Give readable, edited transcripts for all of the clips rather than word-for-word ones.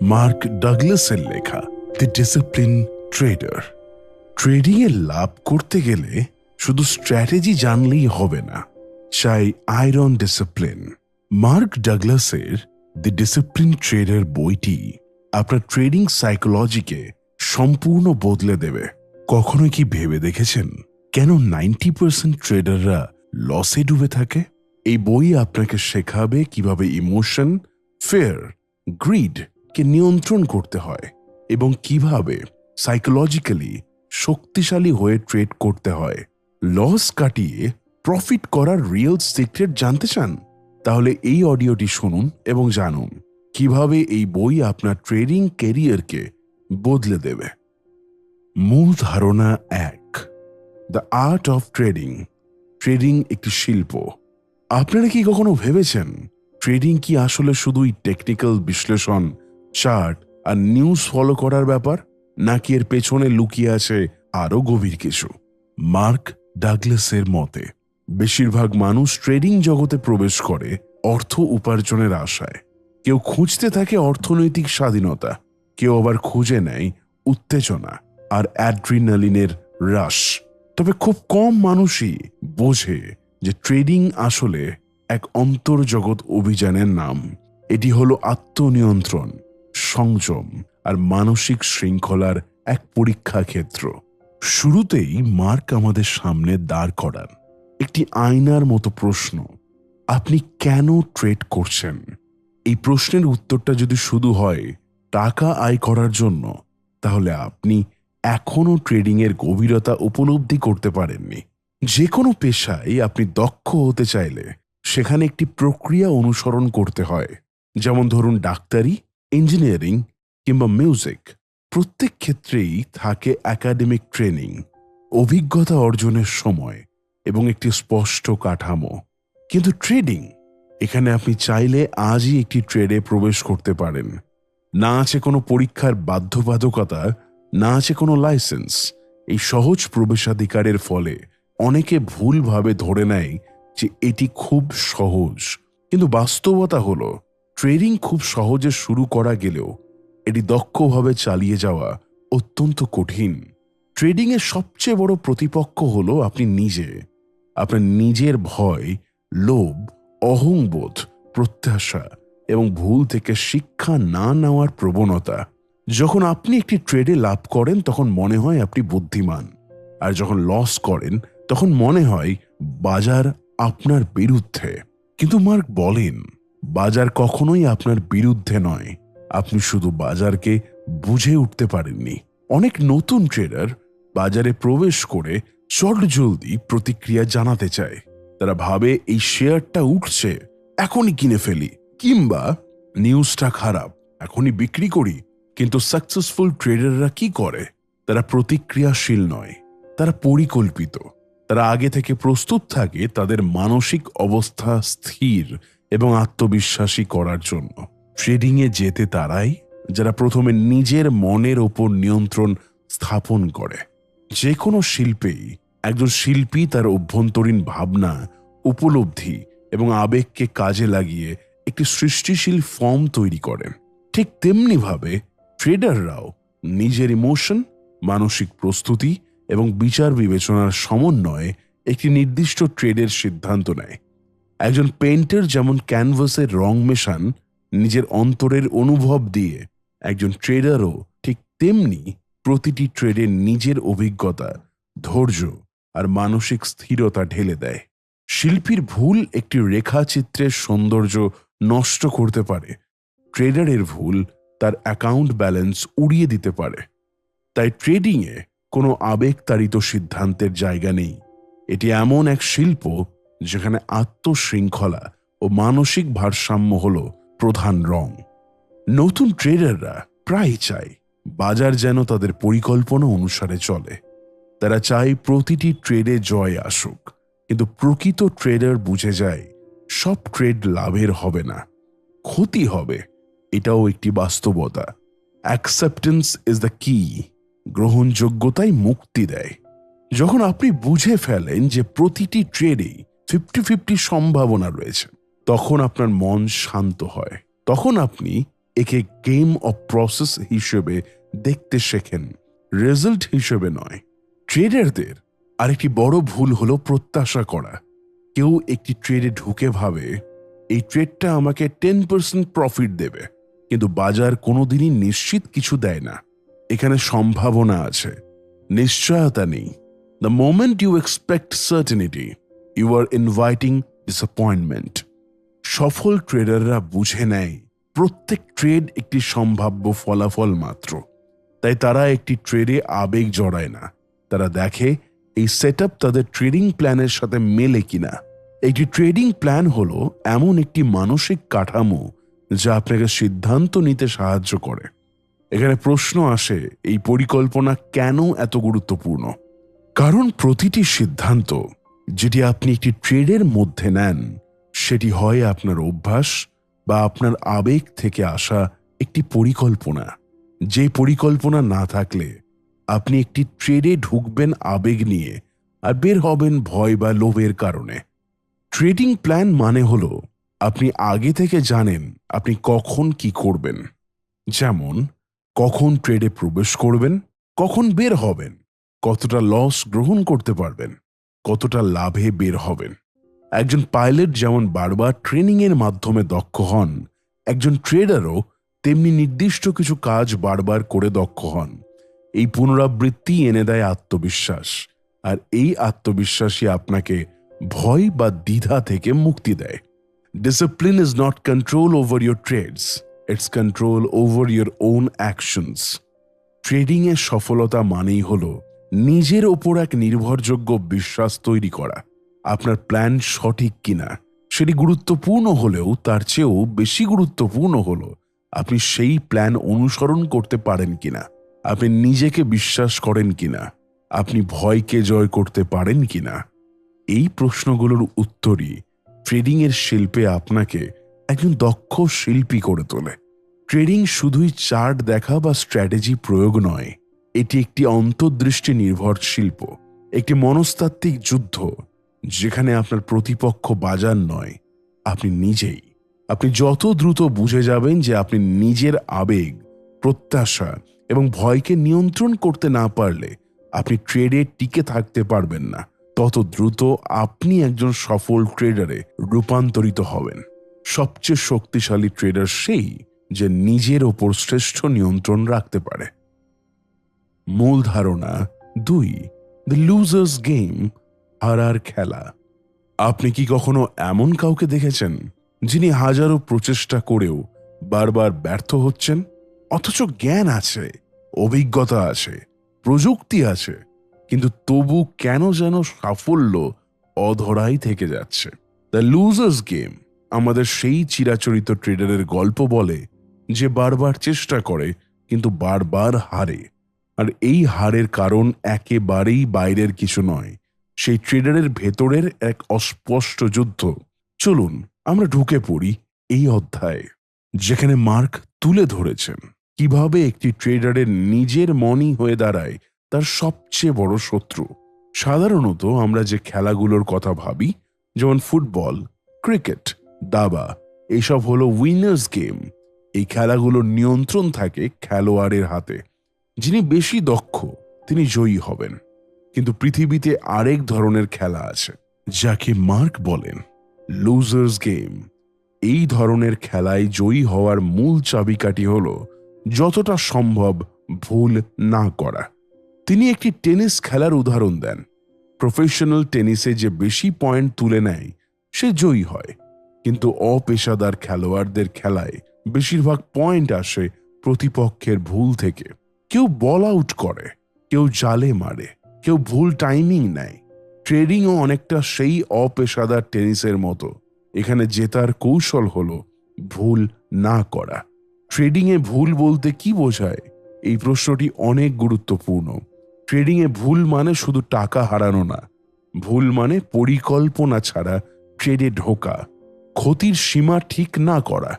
Mark ডাগলাসের লেখা the discipline trader. Trading এ লাভ করতে গেলে শুধু স্ট্র্যাটেজি জানলেই হবে না, চাই আয়রন ডিসিপ্লিন। মার্ক ডাগলাসের দ্য ডিসিপ্লিন ট্রেডার বইটি আপনার ট্রেডিং সাইকোলজিকে সম্পূর্ণ বদলে দেবে। কখনো কি ভেবে দেখেছেন কেন 90% ট্রেডাররা লসে ডুবে থাকে? এই বই আপনাকে শেখাবে কিভাবে ইমোশন, ফেয়ার, গ্রিড কে নিয়ন্ত্রণ করতে হয় এবং কিভাবে সাইকোলজিক্যালি শক্তিশালী হয়ে ট্রেড করতে হয়। লস কাটিয়ে প্রফিট করার রিয়েল সিক্রেট জানতে চান? তাহলে এই অডিওটি শুনুন এবং জানুন কিভাবে এই বই আপনার ট্রেডিং ক্যারিয়ারকে বদলে দেবে। মূল ধারণা 1, the art of trading. Trading একটি শিল্প। আপনারা কি কখনো ভেবেছেন ট্রেডিং কি আসলে শুধুই টেকনিক্যাল বিশ্লেষণ, চার্ট আর নিউজ ফলো করার ব্যাপার, নাকি এর পেছনে লুকিয়ে আছে আরো গভীর কিছু? মার্ক ডাগলাসের মতে বেশিরভাগ মানুষ ট্রেডিং জগতে প্রবেশ করে অর্থ উপার্জনের আশায়। কেউ খুঁজতে থাকে অর্থনৈতিক স্বাধীনতা, কেউ আবার খুঁজে নেয় উত্তেজনা আর অ্যাড্রিনালিনের রাশ। তবে খুব কম মানুষই বোঝে যে ট্রেডিং আসলে এক অন্তর্জগৎ অভিযানের নাম। এটি হলো আত্মনিয়ন্ত্রণ, সংযম আর মানসিক শৃঙ্খলার এক পরীক্ষা ক্ষেত্র। শুরুতেই মার্ক আমাদের সামনে দাঁড় করান একটি আয়নার মতো প্রশ্ন: আপনি কেন ট্রেড করছেন? এই প্রশ্নের উত্তরটা যদি শুধু হয় টাকা আয় করার জন্য, তাহলে আপনি এখনো ট্রেডিং এর গভীরতা উপলব্ধি করতে পারেননি। যে কোনো পেশায় আপনি দক্ষ হতে চাইলে সেখানে একটি প্রক্রিয়া অনুসরণ করতে হয়। যেমন ধরুন ডাক্তারি, ইঞ্জিনিয়ারিং কিংবা মিউজিক। প্রত্যেক ক্ষেত্রেই থাকে একাডেমিক ট্রেনিং, অভিজ্ঞতা অর্জনের সময় এবং একটি স্পষ্ট কাঠামো। কিন্তু ট্রেডিং, এখানে আপনি চাইলে আজই একটি ট্রেডে প্রবেশ করতে পারেন। না আছে কোনো পরীক্ষার বাধ্যবাধকতা, না আছে কোনো লাইসেন্স। এই সহজ প্রবেশাধিকারের ফলে অনেকে ভুলভাবে ধরে নেয় যে এটি খুব সহজ। কিন্তু বাস্তবতা হলো ট্রেডিং খুব সহজে শুরু করা গেলেও এটি দক্ষভাবে চালিয়ে যাওয়া অত্যন্ত কঠিন। ট্রেডিং এর সবচেয়ে বড় প্রতিপক্ষ হলো আপনি নিজে। আপনার নিজের ভয়, লোভ, অহংবোধ, প্রত্যাশা এবং ভুল থেকে শিক্ষা না নেওয়ার প্রবণতা। যখন আপনি একটি ট্রেডে লাভ করেন তখন মনে হয় আপনি বুদ্ধিমান, আর যখন লস করেন তখন মনে হয় বাজার আপনার বিরুদ্ধে। কিন্তু মার্ক বলেন, বাজার কখনোই আপনার বিরুদ্ধে নয়, আপনি শুধু বাজারকে বুঝে উঠতে পারেননি। অনেক নতুন ট্রেডার বাজারে প্রবেশ করে চটজলদি প্রতিক্রিয়া জানাতে চায়। তারা ভাবে এই শেয়ারটা উঠছে, এখনই কিনে ফেলি, কিংবা নিউজটা খারাপ, এখনই বিক্রি করি। কিন্তু সাকসেসফুল ট্রেডাররা কি করে? তারা প্রতিক্রিয়াশীল নয়, তারা পরিকল্পিত। তারা আগে থেকে প্রস্তুত থাকে তাদের মানসিক অবস্থা স্থির এবং আত্মবিশ্বাসী করার জন্য। ট্রেডিংয়ে যেতে তারাই যারা প্রথমে নিজের মনের ওপর নিয়ন্ত্রণ স্থাপন করে। যে কোনো শিল্পেই একজন শিল্পী তার অভ্যন্তরীণ ভাবনা, উপলব্ধি এবং আবেগকে কাজে লাগিয়ে একটি সৃষ্টিশীল ফর্ম তৈরি করেন। ঠিক তেমনিভাবে ট্রেডাররাও নিজের ইমোশন, মানসিক প্রস্তুতি এবং বিচার বিবেচনার সমন্বয়ে একটি নির্দিষ্ট ট্রেডের সিদ্ধান্ত নেয়। একজন পেইন্টার যেমন ক্যানভাসের রং মেশান নিজের অন্তরের অনুভব দিয়ে, একজন ট্রেডারও ঠিক তেমনি প্রতিটি ট্রেডে নিজের অভিজ্ঞতা, ধৈর্য আর মানসিক স্থিরতা ঢেলে দেয়। শিল্পীর ভুল একটি রেখাচিত্রের সৌন্দর্য নষ্ট করতে পারে, ট্রেডারের ভুল তার অ্যাকাউন্ট ব্যালেন্স উড়িয়ে দিতে পারে। তাই ট্রেডিংয়ে কোনো আবেগতাড়িত সিদ্ধান্তের জায়গা নেই। এটি এমন এক শিল্প যেখানে আত্মশৃঙ্খলা ও মানসিক ভারসাম্য হল প্রধান রং। নতুন ট্রেডাররা প্রায় চায় বাজার যেন তাদের পরিকল্পনা অনুসারে চলে। তারা চায় প্রতিটি ট্রেডে জয় আসুক। কিন্তু প্রকৃত ট্রেডার বুঝে যায় সব ট্রেড লাভের হবে না, ক্ষতি হবে। এটাও একটি বাস্তবতা। অ্যাকসেপ্টেন্স ইজ দ্য কি। গ্রহণযোগ্যতাই মুক্তি দেয়। যখন আপনি বুঝে ফেলেন যে প্রতিটি ট্রেডেই 50-50 সম্ভাবনা রয়েছে, তখন আপনার মন শান্ত হয়। তখন আপনি একে গেম অফ প্রসেস হিসেবে দেখতে শেখেন, রেজাল্ট হিসেবে নয়। ট্রেডারদের আরেকটি বড় ভুল হলো প্রত্যাশা করা। কেউ একটি ট্রেডে ঢুকে ভাবে এই ট্রেডটা আমাকে 10% প্রফিট দেবে, কিন্তু বাজার কোনোদিনই নিশ্চিত কিছু দেয় না। এখানে সম্ভাবনা আছে, নিশ্চয়তা নেই। The moment you expect certainty, you are inviting disappointment. সফল ট্রেডাররা বুঝে নেয় প্রত্যেক ট্রেড একটি সম্ভাব্য ফলাফল মাত্র। তাই তারা একটি ট্রেডে আবেগ জড়ায় না, তারা দেখে এই সেটআপ তাদের ট্রেডিং প্ল্যানের সাথে মেলে কিনা। একটি ট্রেডিং প্ল্যান হলো এমন একটি মানসিক কাঠামো যা আপনাকে সিদ্ধান্ত নিতে সাহায্য করে। এখানে প্রশ্ন আসে, এই পরিকল্পনা কেন এত গুরুত্বপূর্ণ? কারণ প্রতিটি সিদ্ধান্ত যেটি আপনি একটি ট্রেডের মধ্যে নেন, সেটি হয় আপনার অভ্যাস বা আপনার আবেগ থেকে আসা একটি পরিকল্পনা। যে পরিকল্পনা না থাকলে আপনি একটি ট্রেডে ঢুকবেন আবেগ নিয়ে আর বের হবেন ভয় বা লোভের কারণে। ট্রেডিং প্ল্যান মানে হলো আপনি আগে থেকে জানেন আপনি কখন কি করবেন, যেমন কখন ট্রেডে প্রবেশ করবেন, কখন বের হবেন, কতটা লস গ্রহণ করতে পারবেন, কতটা লাভে বের হবেন। একজন পাইলট যেমন বারবার ট্রেনিং এর মাধ্যমে দক্ষ হন, একজন ট্রেডারও তেমনি নির্দিষ্ট কিছু কাজ বারবার করে দক্ষ হন। এই পুনরাবৃত্তি এনে দেয় আত্মবিশ্বাস, আর এই আত্মবিশ্বাসই আপনাকে ভয় বা দ্বিধা থেকে মুক্তি দেয়। Discipline is not control over your trades, it's control over your own actions. Trading এর সফলতা মানেই হলো নিজের ওপর এক নির্ভরযোগ্য বিশ্বাস তৈরি করা। আপনার প্ল্যান সঠিক কিনা সেটি গুরুত্বপূর্ণ হলেও তার চেয়েও বেশি গুরুত্বপূর্ণ হলো আপনি সেই প্ল্যান অনুসরণ করতে পারেন কিনা, আপনি নিজেকে বিশ্বাস করেন কিনা, আপনি ভয়কে জয় করতে পারেন কিনা। এই প্রশ্নগুলোর উত্তরই ট্রেডিং এর শিল্পে আপনাকে একজন দক্ষ শিল্পী করে তোলে। ট্রেডিং শুধুই চার্ট দেখা বা স্ট্র্যাটেজি প্রয়োগ নয়, এটি একটি অন্তর্দৃষ্টি নির্ভর শিল্প, একটি মনস্তাত্ত্বিক যুদ্ধ যেখানে আপনার প্রতিপক্ষ বাজার নয়, আপনি নিজেই। আপনি যত দ্রুত বুঝে যাবেন যে আপনি নিজের আবেগ, প্রত্যাশা এবং ভয়কে নিয়ন্ত্রণ করতে না পারলে আপনি ট্রেডে টিকে থাকতে পারবেন না, তত দ্রুত আপনি একজন সফল ট্রেডারে রূপান্তরিত হবেন। সবচেয়ে শক্তিশালী ট্রেডার সেই যে নিজের ওপর শ্রেষ্ঠ নিয়ন্ত্রণ রাখতে পারে। মূল ধারণা 2, দ্য লুজার্স গেম, হারার খেলা। আপনি কি কখনো এমন কাউকে দেখেছেন যিনি হাজারো প্রচেষ্টা করেও বারবার ব্যর্থ হচ্ছেন, অথচ জ্ঞান আছে, অভিজ্ঞতা আছে, প্রযুক্তি আছে, কিন্তু তবু কেন যেন সাফল্য অধরাই থেকে যাচ্ছে? দ্য লুজার্স গেম আমাদের সেই চিরাচরিত ট্রেডারের গল্প বলে যে বারবার চেষ্টা করে কিন্তু বারবার হারে। আর এই হারের কারণ একেবারেই বাইরের কিছু নয়, সেই ট্রেডারের ভেতরের এক অস্পষ্ট যুদ্ধ। চলুন আমরা ঢুকে পড়ি এই অধ্যায়ে, যেখানে মার্ক তুলে ধরেছেন কিভাবে একটি ট্রেডারের নিজের মনই হয়ে দাঁড়ায় তার সবচেয়ে বড় শত্রু। সাধারণত আমরা যে খেলাগুলোর কথা ভাবি, যেমন ফুটবল, ক্রিকেট, দাবা, এসব হলো উইনার্স গেম। এই খেলাগুলোর নিয়ন্ত্রণ থাকে খেলোয়াড়ের হাতে। যিনি বেশি দক্ষ তিনি জয়ী হবেন। কিন্তু পৃথিবীতে আরেক ধরনের খেলা আছে যাকে মার্ক বলেন লুজার্স গেম। এই ধরনের খেলায় জয়ী হওয়ার মূল চাবিকাঠি হলো যতটা সম্ভব ভুল না করা। তিনি একটি টেনিস খেলার উদাহরণ দেন। প্রফেশনাল টেনিসে যে বেশি পয়েন্ট তুলে নেয় সে জয়ী হয়, কিন্তু অপেশাদার খেলোয়াড়দের খেলায় বেশিরভাগ পয়েন্ট আসে প্রতিপক্ষের ভুল থেকে। কেউ বল আউট করে, কেউ জালে মারে, কেউ ভুল টাইমিং নেয়। ট্রেডিংও অনেকটা সেই অপেশাদার টেনিসের মতো। এখানে জেতার কৌশল হলো ভুল না করা। ট্রেডিংয়ে ভুল বলতে কি বোঝায়? এই প্রশ্নটি অনেক গুরুত্বপূর্ণ। ট্রেডিংয়ে ভুল মানে শুধু টাকা হারানো না, ভুল মানে পরিকল্পনা ছাড়া ট্রেডে ঢোকা, ক্ষতির সীমা ঠিক না করা,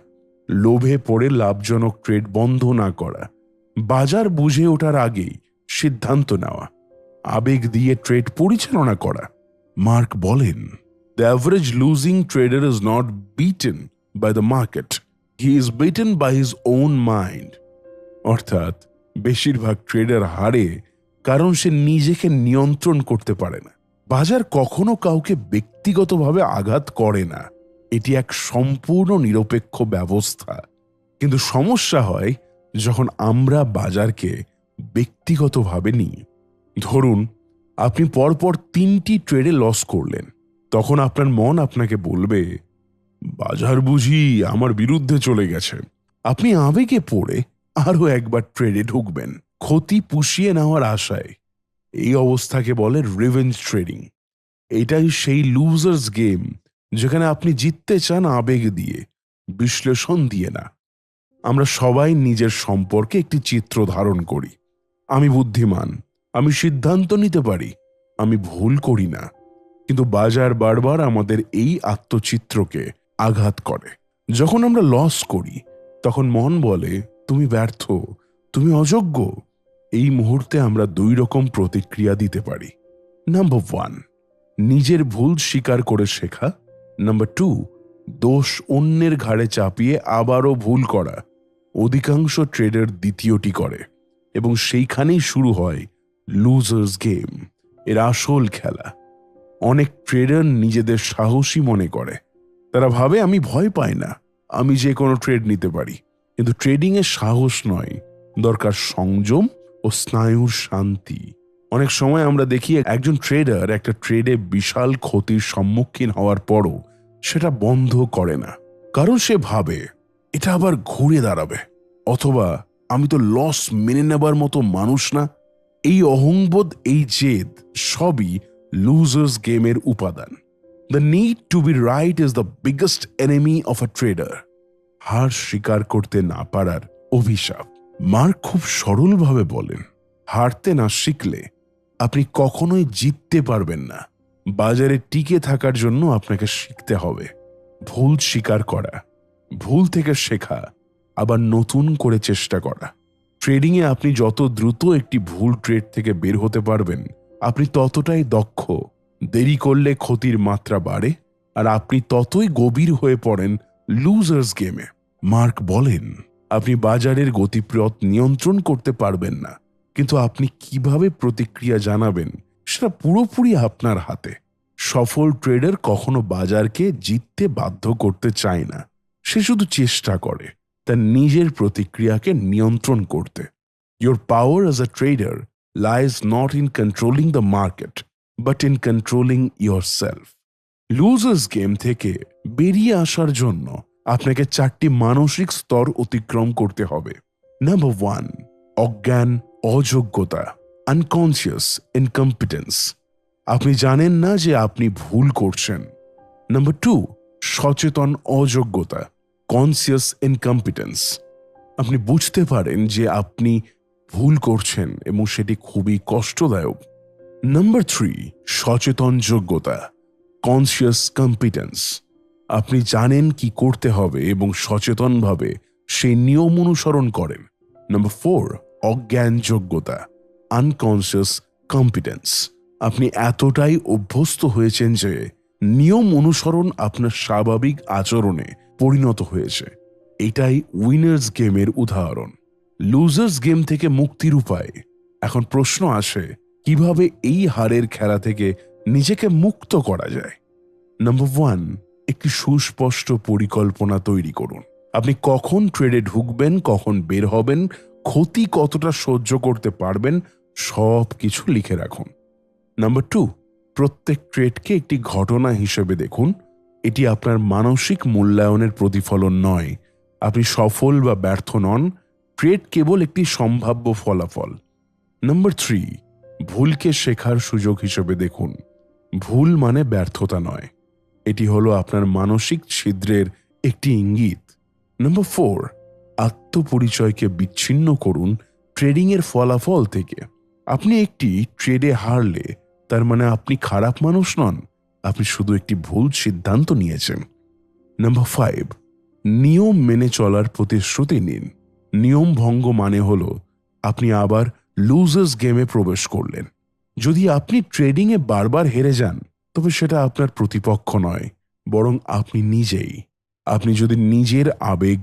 লোভে পড়ে লাভজনক ট্রেড বন্ধ না করা, বাজার বুঝে ওঠার আগেই সিদ্ধান্ত নেওয়া, আবেগ দিয়ে ট্রেড পরিচালনা করা। মার্ক বলেন, the average losing trader is not beaten by the market, he is beaten by his own mind. অর্থাৎ বেশিরভাগ ট্রেডার হারে কারণ সে নিজেকে নিয়ন্ত্রণ করতে পারে না। বাজার কখনো কাউকে ব্যক্তিগতভাবে আঘাত করে না, এটি এক সম্পূর্ণ নিরপেক্ষ ব্যবস্থা। কিন্তু সমস্যা হয় যখন আমরা বাজারকে ব্যক্তিগতভাবে নিই। ধরুন আপনি পরপর 3টি ট্রেডে লস করলেন, তখন আপনার মন আপনাকে বলবে বাজার বুঝি আমার বিরুদ্ধে চলে গেছে। আপনি আবেগে পড়ে আরো একবার ট্রেডে ঢুকবেন, ক্ষতি পুষিয়ে নেওয়ার আশায়। এই অবস্থাকে বলে রিভেঞ্জ ট্রেডিং। এটাই সেই লুজার্স গেম যেখানে আপনি জিততে চান আবেগ দিয়ে, বিশ্লেষণ দিয়ে না। আমরা সবাই নিজের সম্পর্কে একটি চিত্র ধারণ করি। আমি বুদ্ধিমান, আমি সিদ্ধান্ত নিতে পারি, আমি ভুল করি না। কিন্তু বাজার বারবার আমাদের এই আত্মচিত্রকে আঘাত করে। যখন আমরা লস করি তখন মন বলে তুমি ব্যর্থ, তুমি অযোগ্য। এই মুহূর্তে আমরা 2 রকম প্রতিক্রিয়া দিতে পারি। নাম্বার 1, নিজের ভুল স্বীকার করে শেখা। নাম্বার 2, দোষ অন্যের ঘাড়ে চাপিয়ে আবারও ভুল করা। অধিকাংশ ট্রেডার দ্বিতীয়টি করে এবং সেইখানেই শুরু হয় লুজার্স গেম, এর আসল খেলা। অনেক ট্রেডার নিজেদের সাহসী মনে করে। তারা ভাবে আমি ভয় পাই না, আমি যে কোনো ট্রেড নিতে পারি। কিন্তু ট্রেডিংয়ে সাহস নয়, দরকার সংযম ও স্নায়ুর শান্তি। অনেক সময় আমরা দেখি একজন ট্রেডার একটা ট্রেডে বিশাল ক্ষতির সম্মুখীন হওয়ার পরও সেটা বন্ধ করে না, কারণ সে ভাবে এটা আবার ঘুরে দাঁড়াবে, অথবা আমি তো লস মেনে নেবার মতো মানুষ না। এই অহংবোধ, এই জেদ সবই লুজার্স গেমের উপাদান। The need to be right is the biggest enemy of a trader. হার স্বীকার করতে না পারার অভিশাপ। মার্ক খুব সরলভাবে বলেন, হারতে না শিখলে আপনি কখনোই জিততে পারবেন না। বাজারে টিকে থাকার জন্য আপনাকে শিখতে হবে ভুল স্বীকার করা, ভুল থেকে শেখা, আবার নতুন করে চেষ্টা করা। ট্রেডিংয়ে আপনি যত দ্রুত একটি ভুল ট্রেড থেকে বের হতে পারবেন, আপনি ততটাই দক্ষ। দেরি করলে ক্ষতির মাত্রা বাড়ে আর আপনি ততই গভীর হয়ে পড়েন লুজার্স গেমে। মার্ক বলেন, আপনি বাজারের গতিপথ নিয়ন্ত্রণ করতে পারবেন না, কিন্তু আপনি কিভাবে প্রতিক্রিয়া জানাবেন সেটা পুরোপুরি আপনার হাতে। সফল ট্রেডার কখনো বাজারকে জিততে বাধ্য করতে চায় না, সে শুধু চেষ্টা করে তার নিজের প্রতিক্রিয়াকে নিয়ন্ত্রণ করতে। Your power as a trader lies not in controlling the market, but in controlling yourself. Losers game থেকে বেরিয়ে আসার জন্য আপনাকে 4টি মানসিক স্তর অতিক্রম করতে হবে। নাম্বার 1, অজ্ঞান, অযোগ্যতা, আনকনসিয়াস ইনকম্পিটেন্স। আপনি জানেন না যে আপনি ভুল করছেন। নাম্বার 2, সচেতন অযোগ্যতা, কনসিয়াস ইনকম্পিটেন্স। আপনি বুঝতে পারেন যে আপনি ভুল করছেন এবং সেটি খুবই কষ্টদায়ক। নাম্বার 3, সচেতন যোগ্যতা, কনসিয়াস কম্পিটেন্স। আপনি জানেন কি করতে হবে এবং সচেতনভাবে সেই নিয়ম অনুসরণ করেন। নাম্বার 4, অজ্ঞান যোগ্যতা, আনকনসিয়াস কম্পিটেন্স। আপনি এতটাই অভ্যস্ত হয়েছেন যে নিয়ম অনুসরণ আপনার স্বাভাবিক আচরণে পরিণত হয়েছে। এটাই উইনার্স গেমের উদাহরণ। লুজার্স গেম থেকে মুক্তির উপায়। এখন প্রশ্ন আসে, কিভাবে এই হারের খেলা থেকে নিজেকে মুক্ত করা যায়? নাম্বার 1, একটি সুস্পষ্ট পরিকল্পনা তৈরি করুন। আপনি কখন ট্রেডে ঢুকবেন, কখন বের হবেন, ক্ষতি কতটা সহ্য করতে পারবেন, সব কিছু লিখে রাখুন। নাম্বার 2, প্রত্যেক ট্রেডকে একটি ঘটনা হিসেবে দেখুন। এটি আপনার মানসিক মূল্যায়নের প্রতিফলন নয়। আপনি সফল বা ব্যর্থ নন, ট্রেড কেবল একটি সম্ভাব্য ফলাফল। নাম্বার 3, ভুলকে শেখার সুযোগ হিসেবে দেখুন। ভুল মানে ব্যর্থতা নয়, এটি হলো আপনার মানসিক ছিদ্রের একটি ইঙ্গিত। নাম্বার 4, আত্মপরিচয়কে বিচ্ছিন্ন করুন ট্রেডিংয়ের ফলাফল থেকে। আপনি একটি ট্রেডে হারলে তার মানে আপনি খারাপ মানুষ নন, আপনি শুধু একটি ভুল সিদ্ধান্ত নিয়েছেন। নাম্বার 5, নিয়ম মেনে চলার প্রতিশ্রুতি নিন। নিয়ম ভঙ্গ মানে হলো আপনি আবার লুজার্স গেমে প্রবেশ করলেন। যদি আপনি ট্রেডিংয়ে বারবার হেরে যান, তবে সেটা আপনার প্রতিপক্ষ নয়, বরং আপনি নিজেই। আপনি যদি নিজের আবেগ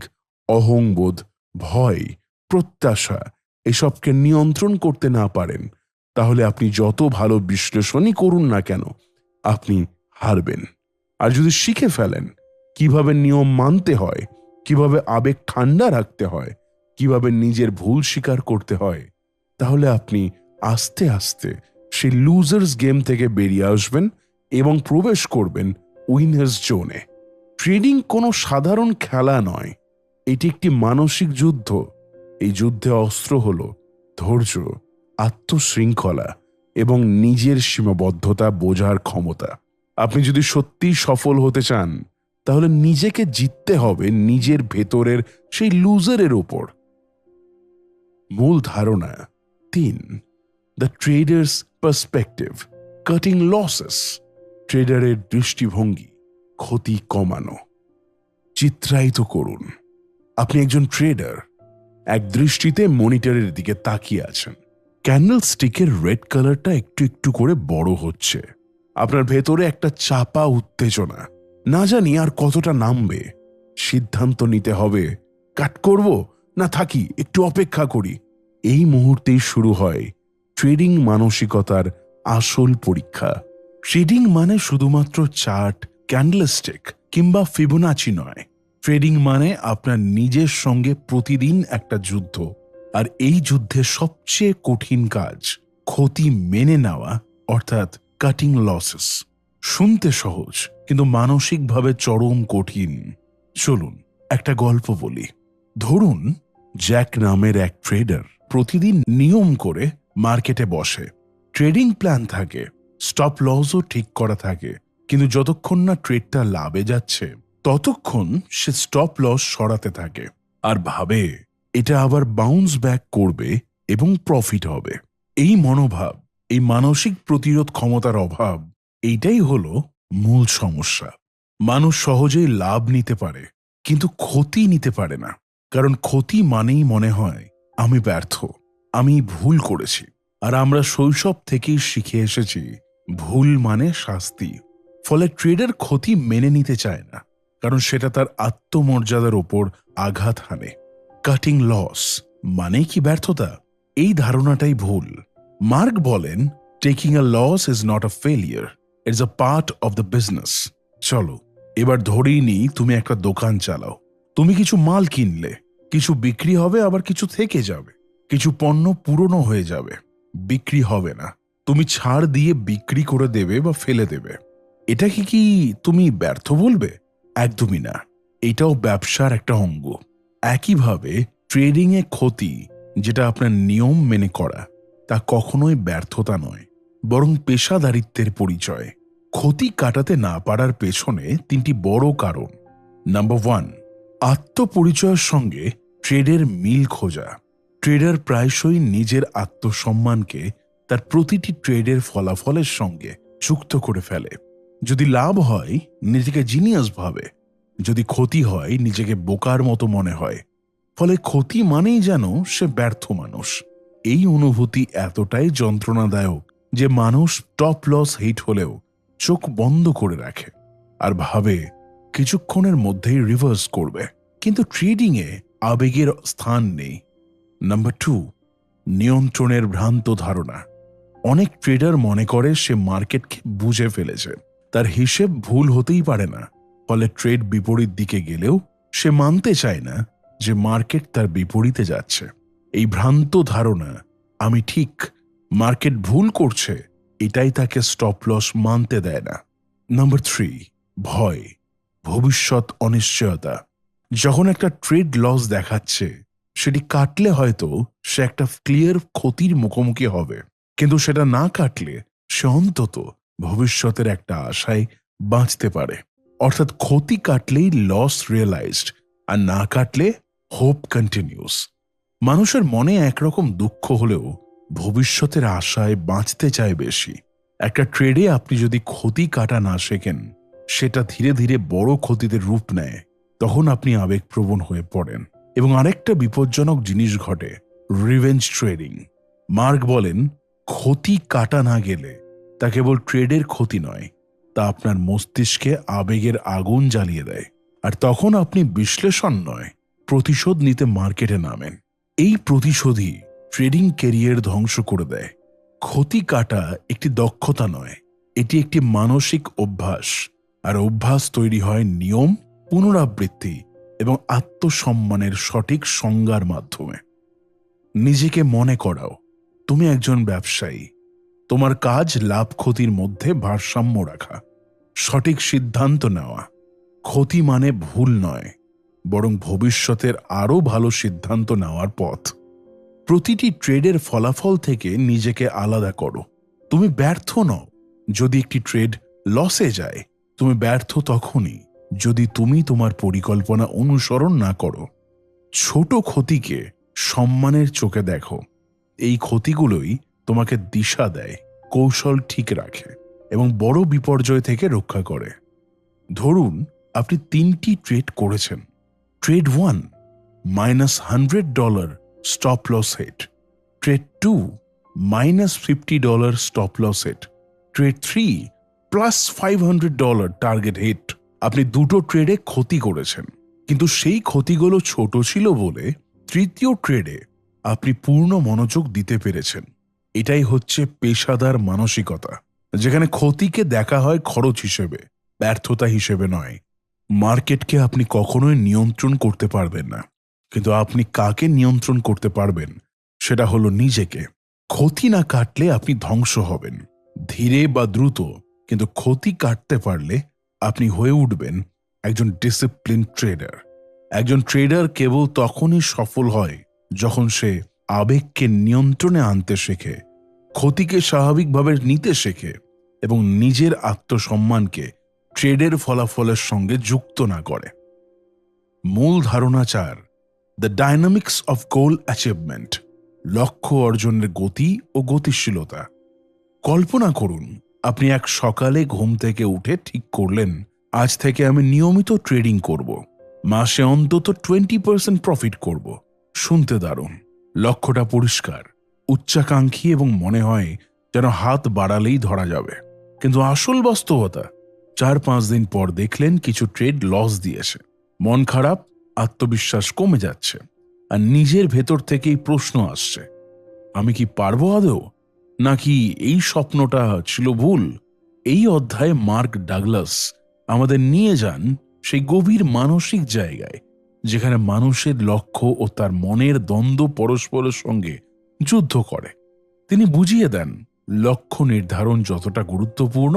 অহংবোধ, ভয়, প্রত্যাশা এসবকে নিয়ন্ত্রণ করতে না পারেন, তাহলে আপনি যত ভালো বিশ্লেষণই করুন না কেন, আপনি হারবেন। আর যদি শিখে ফেলেন কিভাবে নিয়ম মানতে হয়, কিভাবে আবেগ ঠান্ডা রাখতে হয়, কিভাবে নিজের ভুল স্বীকার করতে হয়, তাহলে আপনি আস্তে আস্তে সেই লুজার্স গেম থেকে বেরিয়ে আসবেন এবং প্রবেশ করবেন উইনার্স জোনে। ট্রেডিং কোনো সাধারণ খেলা নয়, এটি একটি মানসিক যুদ্ধ। এই যুদ্ধে অস্ত্র হল ধৈর্য, আত্মশৃঙ্খলা এবং নিজের সীমাবদ্ধতা বোঝার ক্ষমতা। আপনি যদি সত্যিই সফল হতে চান, তাহলে নিজেকে জিততে হবে নিজের ভেতরের সেই লুজারের উপর। মূল ধারণা 3, the traders perspective, cutting losses. ট্রেডারের দৃষ্টিভঙ্গি, ক্ষতি কমানো। চিত্রায়িত করুন, আপনি একজন ট্রেডার, এক দৃষ্টিতে মনিটরের দিকে তাকিয়ে আছেন। ক্যান্ডেল স্টিকের রেড কালারটা একটু একটু করে বড় হচ্ছে। আপনার ভেতরে একটা চাপা উত্তেজনা, না জানি আর কতটা নামবে। সিদ্ধান্ত নিতে হবে, কাট করব না থাকি, একটু অপেক্ষা করি। এই মুহূর্তেই শুরু হয় ট্রেডিং মানসিকতার আসল পরীক্ষা। ট্রেডিং মানে শুধুমাত্র চার্ট, ক্যান্ডেলস্টিক কিংবা ফিবোনাচি নয়। ট্রেডিং মানে আপনার নিজের সঙ্গে প্রতিদিন একটা যুদ্ধ। আর এই যুদ্ধের সবচেয়ে কঠিন কাজ ক্ষতি মেনে নেওয়া, অর্থাৎ কাটিং লসেস। শুনতে সহজ, কিন্তু মানসিকভাবে চরম কঠিন। চলুন একটা গল্প বলি। ধরুন জ্যাক নামের এক ট্রেডার প্রতিদিন নিয়ম করে মার্কেটে বসে। ট্রেডিং প্ল্যান থাকে, স্টপ লসও ঠিক করা থাকে, কিন্তু যতক্ষণ না ট্রেডটা লাভে যাচ্ছে ততক্ষণ সে স্টপ লস সরাতে থাকে আর ভাবে এটা আবার বাউন্স ব্যাক করবে এবং প্রফিট হবে। এই মনোভাব, এই মানসিক প্রতিরোধ ক্ষমতার অভাব, এইটাই হলো মূল সমস্যা। মানুষ সহজেই লাভ নিতে পারে, কিন্তু ক্ষতি নিতে পারে না। কারণ ক্ষতি মানেই মনে হয় আমি ব্যর্থ, আমি ভুল করেছি। আর আমরা শৈশব থেকেই শিখে এসেছি ভুল মানে শাস্তি। ফলে ট্রেডার ক্ষতি মেনে নিতে চায় না, কারণ সেটা তার আত্মমর্যাদার ওপর আঘাত হানে। কাটিং লস মানে কি ব্যর্থতা? এই ধারণাটাই ভুল। মার্ক বলেন, taking a loss is not a failure, it's a part of the business. চলো এবার ধরেই নি তুমি একটা দোকান চালাও। তুমি কিছু মাল কিনলে, কিছু বিক্রি হবে, আবার কিছু থেকে যাবে। কিছু পণ্য পুরনো হয়ে যাবে, বিক্রি হবে না। তুমি ছাড় দিয়ে বিক্রি করে দেবে বা ফেলে দেবে। এটাকে কি তুমি ব্যর্থ বলবে? একদমই না, এটাও ব্যবসার একটা অঙ্গ। একইভাবে ট্রেডিংয়ে ক্ষতি, যেটা আপনার নিয়ম মেনে করা, তা কখনোই ব্যর্থতা নয়, বরং পেশাদারিত্বের পরিচয়। ক্ষতি কাটাতে না পারার পেছনে 3টি বড় কারণ। নাম্বার 1, আত্মপরিচয়ের সঙ্গে ট্রেডের মিল খোঁজা। ট্রেডার প্রায়শই নিজের আত্মসম্মানকে তার প্রতিটি ট্রেডের ফলাফলের সঙ্গে যুক্ত করে ফেলে। যদি লাভ হয় নিজেকে জিনিয়াস ভাবে, যদি ক্ষতি হয় নিজেকে বোকার মতো মনে হয়। ফলে ক্ষতি মানেই যেন সে ব্যর্থ মানুষ। এই অনুভূতি এতটাই যন্ত্রণাদায়ক যে মানুষ টপ লস হিট হলেও চোখ বন্ধ করে রাখে আর ভাবে কিছুক্ষণের মধ্যেই রিভার্স করবে। কিন্তু ট্রেডিংয়ে আবেগের স্থান নেই। নাম্বার 2, নিয়ন্ত্রণের ভ্রান্ত ধারণা। অনেক ট্রেডার মনে করে সে মার্কেটকে বুঝে ফেলেছে, তার হিসেব ভুল হতেই পারে না। ফলে ট্রেড বিপরীত দিকে গেলেও সে মানতে চায় না যে মার্কেট তার বিপরীতে যাচ্ছে। এই ভ্রান্ত ধারণা, আমি ঠিক, মার্কেট ভুল করছে, এটাই তাকে স্টপ লস মানতে দেয় না। নাম্বার 3, ভয়, ভবিষ্যৎ অনিশ্চয়তা। যখন একটা ট্রেড লস দেখাচ্ছে, সেটি কাটলে হয়তো সে একটা ক্লিয়ার ক্ষতির মুখোমুখি হবে, কিন্তু সেটা না কাটলে সে অন্তত ভবিষ্যতের একটা আশায় বাঁচতে পারে। অর্থাৎ ক্ষতি কাটলেই লস রিয়েলাইজড, আর না কাটলে হোপ কন্টিনিউস। মানুষের মনে একরকম দুঃখ হলেও ভবিষ্যতের আশায় বাঁচতে চায় বেশি। একটা ট্রেডে আপনি যদি ক্ষতি কাটা না শেখেন, সেটা ধীরে ধীরে বড় ক্ষতিতে রূপ নেয়। তখন আপনি আবেগপ্রবণ হয়ে পড়েন এবং আরেকটা বিপজ্জনক জিনিস ঘটে, রিভেঞ্জ ট্রেডিং। মার্ক বলেন, ক্ষতি কাটা না গেলে তা কেবল ট্রেডের ক্ষতি নয়, তা আপনার মস্তিষ্কে আবেগের আগুন জ্বালিয়ে দেয়। আর তখন আপনি বিশ্লেষণ নয়, প্রতিশোধ নিতে মার্কেটে নামেন। এই প্রতিশোধই ট্রেডিং ক্যারিয়ার ধ্বংস করে দেয়। ক্ষতি কাটা একটি দক্ষতা নয়, এটি একটি মানসিক অভ্যাস, আর অভ্যাস তৈরি হয় নিয়ম, পুনরাবৃত্তি এবং আত্মসম্মানের সঠিক সংজ্ঞার মাধ্যমে। নিজেকে মনে করাও তুমি একজন ব্যবসায়ী। তোমার কাজ লাভ ক্ষতির মধ্যে ভারসাম্য রাখা, সঠিক সিদ্ধান্ত নেওয়া। ক্ষতি মানে ভুল নয়, বরং ভবিষ্যতের আরও ভালো সিদ্ধান্ত নেওয়ার পথ। প্রতিটি ট্রেডের ফলাফল থেকে নিজেকে আলাদা করো। তুমি ব্যর্থ নও যদি একটি ট্রেড লসে যায়, তুমি ব্যর্থ তখনই যদি তুমি তোমার পরিকল্পনা অনুসরণ না করো। ছোট ক্ষতিকে সম্মানের চোখে দেখো। এই ক্ষতিগুলোই তোমাকে দিশা দেয়, কৌশল ঠিক রাখে এবং বড় বিপর্যয় থেকে রক্ষা করে। ধরুন আপনি 3টি ট্রেড করেছেন। Trade 1 -$100 stop loss hit, trade 2 -$50 stop loss hit, trade 3 +$500 target hit. আপনি দুটো ট্রেডে ক্ষতি করেছেন, কিন্তু সেই ক্ষতিগুলো ছোট ছিল বলে তৃতীয় ট্রেডে আপনি পূর্ণ মনোযোগ দিতে পেরেছেন। এটাই হচ্ছে পেশাদার মানসিকতা, যেখানে ক্ষতিকে দেখা হয় খরচ হিসেবে, ব্যর্থতা হিসেবে নয়। মার্কেটকে আপনি কখনোই নিয়ন্ত্রণ করতে পারবেন না, কিন্তু আপনি কাকে নিয়ন্ত্রণ করতে পারবেন সেটা হলো নিজেকে। ক্ষতি না কাটলে আপনি ধ্বংস হবেন, ধীরে বা দ্রুত, কিন্তু ক্ষতি কাটতে পারলে আপনি হয়ে উঠবেন একজন ডিসিপ্লিন ট্রেডার। একজন ট্রেডার কেবল তখনই সফল হয় যখন সে আবেগকে নিয়ন্ত্রণে আনতে শেখে, ক্ষতিকে স্বাভাবিকভাবে নিতে শেখে এবং নিজের আত্মসম্মানকে ট্রেডের ফলাফলের সঙ্গে যুক্ত না করে। মূল ধারণা 4, the dynamics of goal achievement, লক্ষ্য অর্জনের গতি ও গতিশীলতা। কল্পনা করুন আপনি এক সকালে ঘুম থেকে উঠে ঠিক করলেন, আজ থেকে আমি নিয়মিত ট্রেডিং করব, মাসে অন্তত 20% প্রফিট করব। শুনতে দারুণ, লক্ষ্যটা পরিষ্কার, উচ্চাকাঙ্ক্ষী এবং মনে হয় যেন হাত বাড়ালেই ধরা যাবে। কিন্তু আসল বাস্তবতা, 4-5 দিন পর দেখলেন কিছু ট্রেড লস দিয়েছে, মন খারাপ, আত্মবিশ্বাস কমে যাচ্ছে, আর নিজের ভেতর থেকেই প্রশ্ন আসছে, আমি কি পারবো আদৌ, নাকি এই স্বপ্নটা ছিল ভুল? এই অধ্যায়ে মার্ক ডাগলাস আমাদের নিয়ে যান সেই গভীর মানসিক জায়গায় যেখানে মানুষের লক্ষ্য ও তার মনের দ্বন্দ্ব পরস্পরের সঙ্গে যুদ্ধ করে। তিনি বুঝিয়ে দেন লক্ষ্য নির্ধারণ যতটা গুরুত্বপূর্ণ,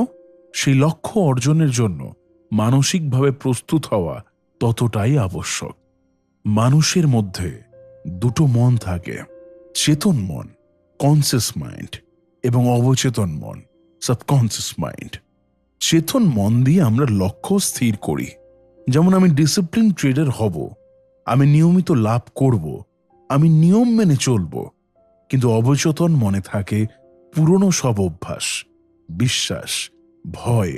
সেই লক্ষ্য অর্জনের জন্য মানসিকভাবে প্রস্তুত হওয়া ততটাই আবশ্যক। মানুষের মধ্যে দুটো মন থাকে, চেতন মন কনসিয়াস মাইন্ড এবং অবচেতন মন সাবকনসিয়াস মাইন্ড। চেতন মন দিয়ে আমরা লক্ষ্য স্থির করি, যেমন আমি ডিসিপ্লিন ট্রেডার হব, আমি নিয়মিত লাভ করব, আমি নিয়ম মেনে চলব। কিন্তু অবচেতন মনে থাকে পুরনো সব অভ্যাস, বিশ্বাস, ভয়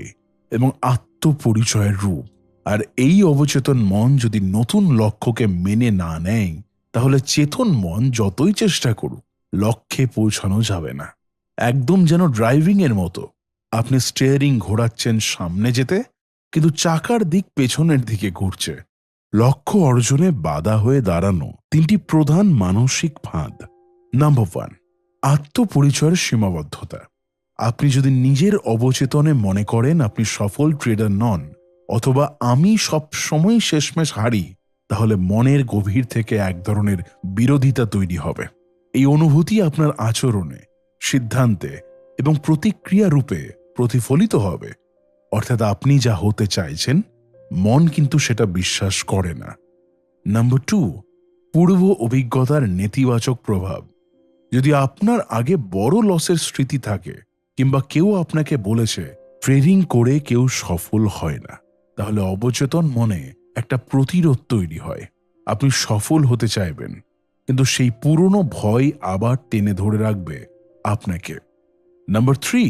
এবং আত্মপরিচয়ের রূপ। আর এই অবচেতন মন যদি নতুন লক্ষ্যকে মেনে না নেয়, তাহলে চেতন মন যতই চেষ্টা করুক লক্ষ্যে পৌঁছানো যাবে না। একদম যেন ড্রাইভিং এর মতো, আপনি স্টিয়ারিং ঘোরাচ্ছেন সামনে যেতে, কিন্তু চাকার দিক পেছনের দিকে ঘুরছে। লক্ষ্য অর্জনে বাধা হয়ে দাঁড়ানো 3টি প্রধান মানসিক ফাঁদ। নাম্বার 1, আত্মপরিচয়ের সীমাবদ্ধতা। আপনি যদি নিজের অবচেতনে মনে করেন আপনি সফল ট্রেডার নন, অথবা আমি সব সময় শেষমেশ হারি, তাহলে মনের গভীর থেকে এক ধরনের বিরোধিতা তৈরি হবে। এই অনুভূতি আপনার আচরণে, সিদ্ধান্তে এবং প্রতিক্রিয়া রূপে প্রতিফলিত হবে। অর্থাৎ আপনি যা হতে চাইছেন, মন কিন্তু সেটা বিশ্বাস করে না। নাম্বার 2, পূর্ব অভিজ্ঞতার নেতিবাচক প্রভাব। যদি আপনার আগে বড় লসের স্মৃতি থাকে, কিংবা কেউ আপনাকে বলেছে ট্রেডিং করে কেউ সফল হয় না, তাহলে অবচেতন মনে একটা প্রতিরোধ তৈরি হয়। আপনি সফল হতে চাইবেন, কিন্তু সেই পুরনো ভয় আবার টেনে ধরে রাখবে আপনাকে। নাম্বার 3,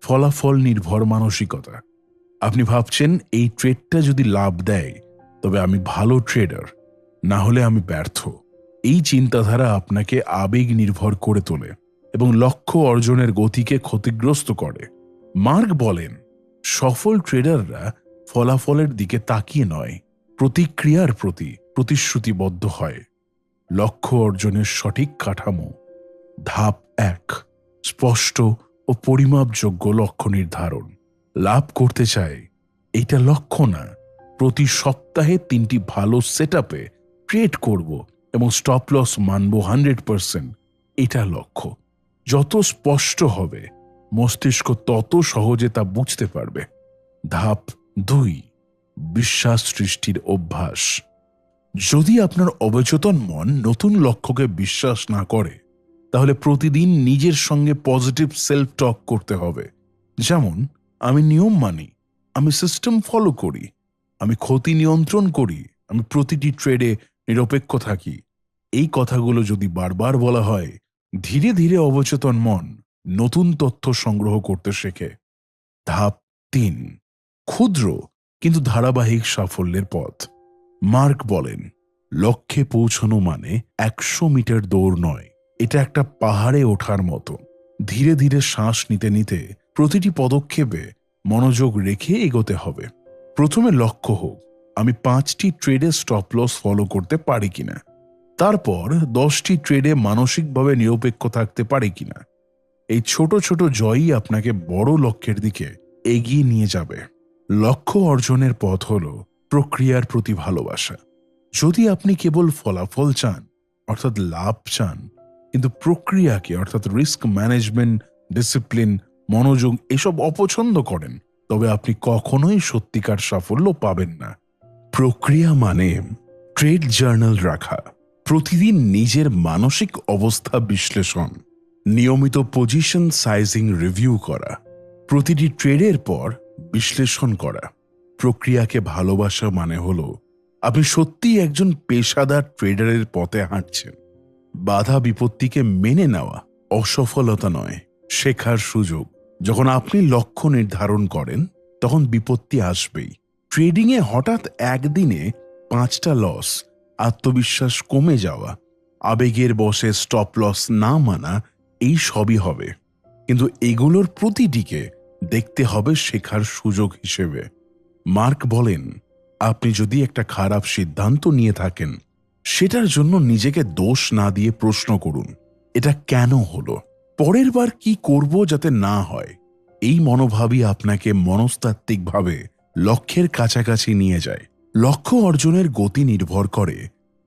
ফলাফল নির্ভর মানসিকতা। আপনি ভাবছেন এই ট্রেডটা যদি লাভ দেয় তবে আমি ভালো ট্রেডার, না হলে আমি ব্যর্থ। এই চিন্তাধারা আপনাকে আবেগ নির্ভর করে তোলে এবং লক্ষ্য অর্জনের গতিকে ক্ষতিগ্রস্ত করে। মার্ক বলেন, সফল ট্রেডাররা ফলাফলের দিকে তাকিয়ে নয়, প্রতিক্রিয়ার প্রতি প্রতিশ্রুতিবদ্ধ হয়। লক্ষ্য অর্জনের সঠিক কাঠামো। ধাপ 1, স্পষ্ট ও পরিমাপযোগ্য লক্ষ্য নির্ধারণ। লাভ করতে চাই, এটা লক্ষ্য না। প্রতি সপ্তাহে 3টি ভালো সেটআপে ট্রেড করব এবং স্টপ লস মানব 100%, এটা লক্ষ্য। যত স্পষ্ট হবে মস্তিষ্ক তত সহজে তা বুঝতে পারবে। ধাপ 2, বিশ্বাস সৃষ্টির অভ্যাস। যদি আপনার অবচেতন মন নতুন লক্ষ্যকে বিশ্বাস না করে, তাহলে প্রতিদিন নিজের সঙ্গে পজিটিভ সেলফ টক করতে হবে। যেমন, আমি নিয়ম মানি, আমি সিস্টেম ফলো করি, আমি ক্ষতি নিয়ন্ত্রণ করি, আমি প্রতিটি ট্রেডে নিরপেক্ষ থাকি। এই কথাগুলো যদি বারবার বলা হয়, ধীরে ধীরে অবচেতন মন নতুন তথ্য সংগ্রহ করতে শেখে। ধাপ 3, ক্ষুদ্র কিন্তু ধারাবাহিক সাফল্যের পথ। মার্ক বলেন, লক্ষ্যে পৌঁছানো মানে 100 মিটার দৌড় নয়, এটা একটা পাহাড়ে ওঠার মতো। ধীরে ধীরে শ্বাস নিতে নিতে প্রতিটি পদক্ষেপে মনোযোগ রেখে এগোতে হবে। প্রথমে লক্ষ্য হোক, আমি 5টি ট্রেডে স্টপ লস ফলো করতে পারি কিনা। তারপর 10টি ট্রেডে মানসিকভাবে নিরপেক্ষ থাকতে পারি কিনা। এই ছোট ছোট জয়ই আপনাকে বড় লক্ষ্যের দিকে এগিয়ে নিয়ে যাবে। লক্ষ্য অর্জনের পথ হল প্রক্রিয়ার প্রতি ভালোবাসা। যদি আপনি কেবল ফলাফল চান, অর্থাৎ লাভ চান, কিন্তু প্রক্রিয়াকে অর্থাৎ রিস্ক ম্যানেজমেন্ট, ডিসিপ্লিন, মনোযোগ এসব অপছন্দ করেন, তবে আপনি কখনোই সত্যিকার সাফল্য পাবেন না। প্রক্রিয়া মানে ট্রেড জার্নাল রাখা, প্রতিদিন নিজের মানসিক অবস্থা বিশ্লেষণ, নিয়মিত পজিশন সাইজিং রিভিউ করা, প্রতিটি ট্রেডের পর বিশ্লেষণ করা। প্রক্রিয়াকে ভালোবাসা মানে হলো আপনি সত্যিই একজন পেশাদার ট্রেডারের পথে হাঁটছেন। বাধা বিপত্তিকে মেনে নেওয়া অসফলতা নয়, শেখার সুযোগ। যখন আপনি লক্ষ্য নির্ধারণ করেন, তখন বিপত্তি আসবেই। ট্রেডিংয়ে হঠাৎ একদিনে 5টা লস, আত্মবিশ্বাস কমে যাওয়া, আবেগের বশে স্টপ লস না মানা, এই সবই হবে। কিন্তু এগুলোর প্রতিটিকে দেখতে হবে শেখার সুযোগ হিসেবে। মার্ক বলেন, আপনি যদি একটা খারাপ সিদ্ধান্ত নিয়ে থাকেন, সেটার জন্য নিজেকে দোষ না দিয়ে প্রশ্ন করুন, এটা কেন হলো, পরের বার কি করব যাতে না হয়। এই মনোভাবই আপনাকে মনস্তাত্ত্বিকভাবে লক্ষ্যের কাছাকাছি নিয়ে যায়। লক্ষ্য অর্জনের গতি নির্ভর করে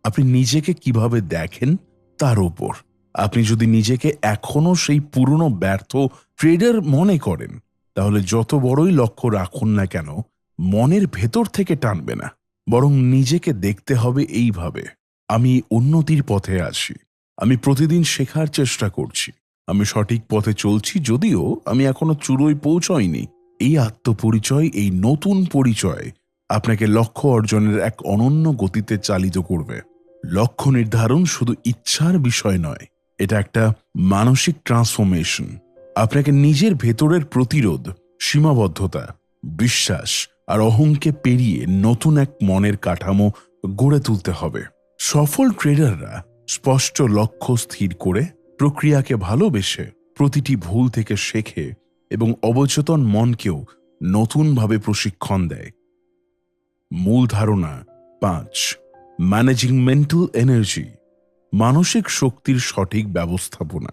আপনি নিজেকে কিভাবে দেখেন তার উপর। আপনি যদি নিজেকে এখনো সেই পুরনো ব্যর্থ ট্রেডার মনে করেন, তাহলে যত বড়ই লক্ষ্য রাখুন না কেন, মনের ভেতর থেকে টানবে না। বরং নিজেকে দেখতে হবে এইভাবে, আমি উন্নতির পথে আছি, আমি প্রতিদিন শেখার চেষ্টা করছি, আমি সঠিক পথে চলছি, যদিও আমি এখনো চূড়োয় পৌঁছাইনি। এই আত্মপরিচয়, এই নতুন পরিচয় আপনাকে লক্ষ্য অর্জনের এক অনন্য গতিতে চালিত করবে। লক্ষ্য নির্ধারণ শুধু ইচ্ছার বিষয় নয়, এটা একটা মানসিক ট্রান্সফরমেশন। আপনাকে নিজের ভেতরের প্রতিরোধ, সীমাবদ্ধতা, বিশ্বাস আর অহংকে পেরিয়ে নতুন এক মনের কাঠামো গড়ে তুলতে হবে। সফল ট্রেডাররা স্পষ্ট লক্ষ্য স্থির করে, প্রক্রিয়াকে ভালোবেসে, প্রতিটি ভুল থেকে শেখে এবং অবচেতন মনকেও নতুনভাবে প্রশিক্ষণ দেয়। মূল ধারণা 5, ম্যানেজিং মেন্টাল এনার্জি, মানসিক শক্তির সঠিক ব্যবস্থাপনা।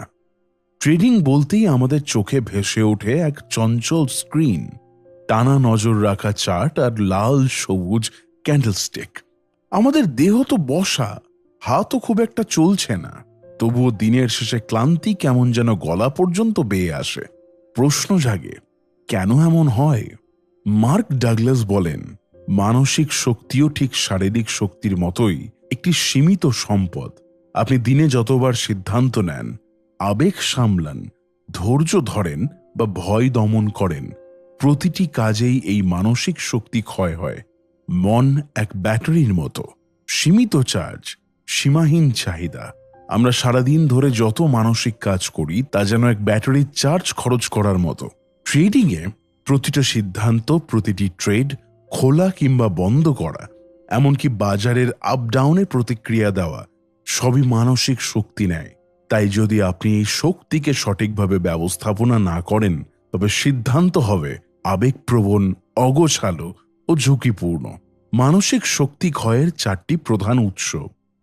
ট্রেডিং বলতেই আমাদের চোখে ভেসে ওঠে এক চঞ্চল স্ক্রিন, টানা নজর রাখা চার্ট আর লাল সবুজ ক্যান্ডেলস্টিক। আমাদের দেহ তো বসা, হাতও খুব একটা চলছে না, তবুও দিনের শেষে ক্লান্তি কেমন যেন গলা পর্যন্ত বেয়ে আসে। প্রশ্ন জাগে, কেন এমন হয়? মার্ক ডাগলাস বলেন, মানসিক শক্তিও ঠিক শারীরিক শক্তির মতোই একটি সীমিত সম্পদ। আপনি দিনে যতবার সিদ্ধান্ত নেন, আবেগ সামলান, ধৈর্য ধরেন বা ভয় দমন করেন, প্রতিটি কাজেই এই মানসিক শক্তি ক্ষয় হয়। মন এক ব্যাটারির মতো, সীমিত চার্জ, সীমাহীন চাহিদা। আমরা সারাদিন ধরে যত মানসিক কাজ করি, তা যেন এক ব্যাটারির চার্জ খরচ করার মতো। ট্রেডিংয়ে প্রতিটা সিদ্ধান্ত, প্রতিটি ট্রেড খোলা কিংবা বন্ধ করা, এমনকি বাজারের আপ ডাউনে প্রতিক্রিয়া দেওয়া, সবই মানসিক শক্তি নেয়। তাই যদি আপনি এই শক্তিকে সঠিকভাবে ব্যবস্থাপনা না করেন, তবে সিদ্ধান্ত হবে আবেগপ্রবণ, অগোছালো ও ঝুঁকিপূর্ণ। মানসিক শক্তি ক্ষয়ের 4টি প্রধান উৎস।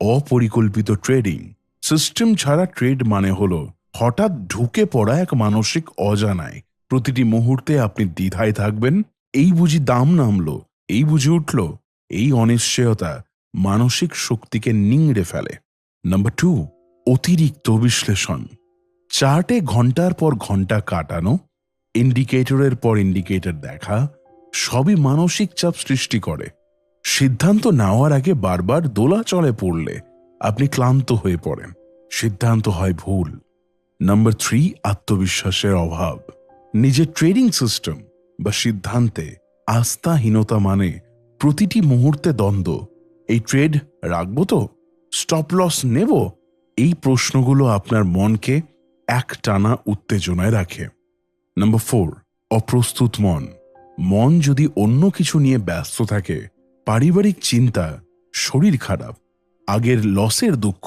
অপরিকল্পিত ট্রেডিং। সিস্টেম ছাড়া ট্রেড মানে হলো হঠাৎ ঢুকে পড়া এক মানসিক অজানায়। প্রতিটি মুহূর্তে আপনি দ্বিধায় থাকবেন, এই বুঝি দাম নামলো, এই বুঝি উঠল। এই অনিশ্চয়তা মানসিক শক্তিকে নিংড়ে ফেলে। নাম্বার 2, অতিরিক্ত বিশ্লেষণ। চার্টে ঘন্টার পর ঘন্টা কাটানো, ইন্ডিকেটরের পর ইন্ডিকেটর দেখা, সবই মানসিক চাপ সৃষ্টি করে। সিদ্ধান্ত নেওয়ার আগে বারবার দোলাচলে পড়লে আপনি ক্লান্ত হয়ে পড়েন, সিদ্ধান্ত হয় ভুল। নাম্বার 3, আত্মবিশ্বাসের অভাব। নিজের ট্রেডিং সিস্টেম বা সিদ্ধান্তে আস্থাহীনতা মানে প্রতিটি মুহূর্তে দ্বন্দ্ব। এই ট্রেড রাখবো তো, স্টপ লস নেব, এই প্রশ্নগুলো আপনার মনকে একটানা উত্তেজনায় রাখে। নাম্বার 4, অপ্রস্তুত মন। মন যদি অন্য কিছু নিয়ে ব্যস্ত থাকে, পারিবারিক চিন্তা, শরীর খারাপ, আগের লসের দুঃখ,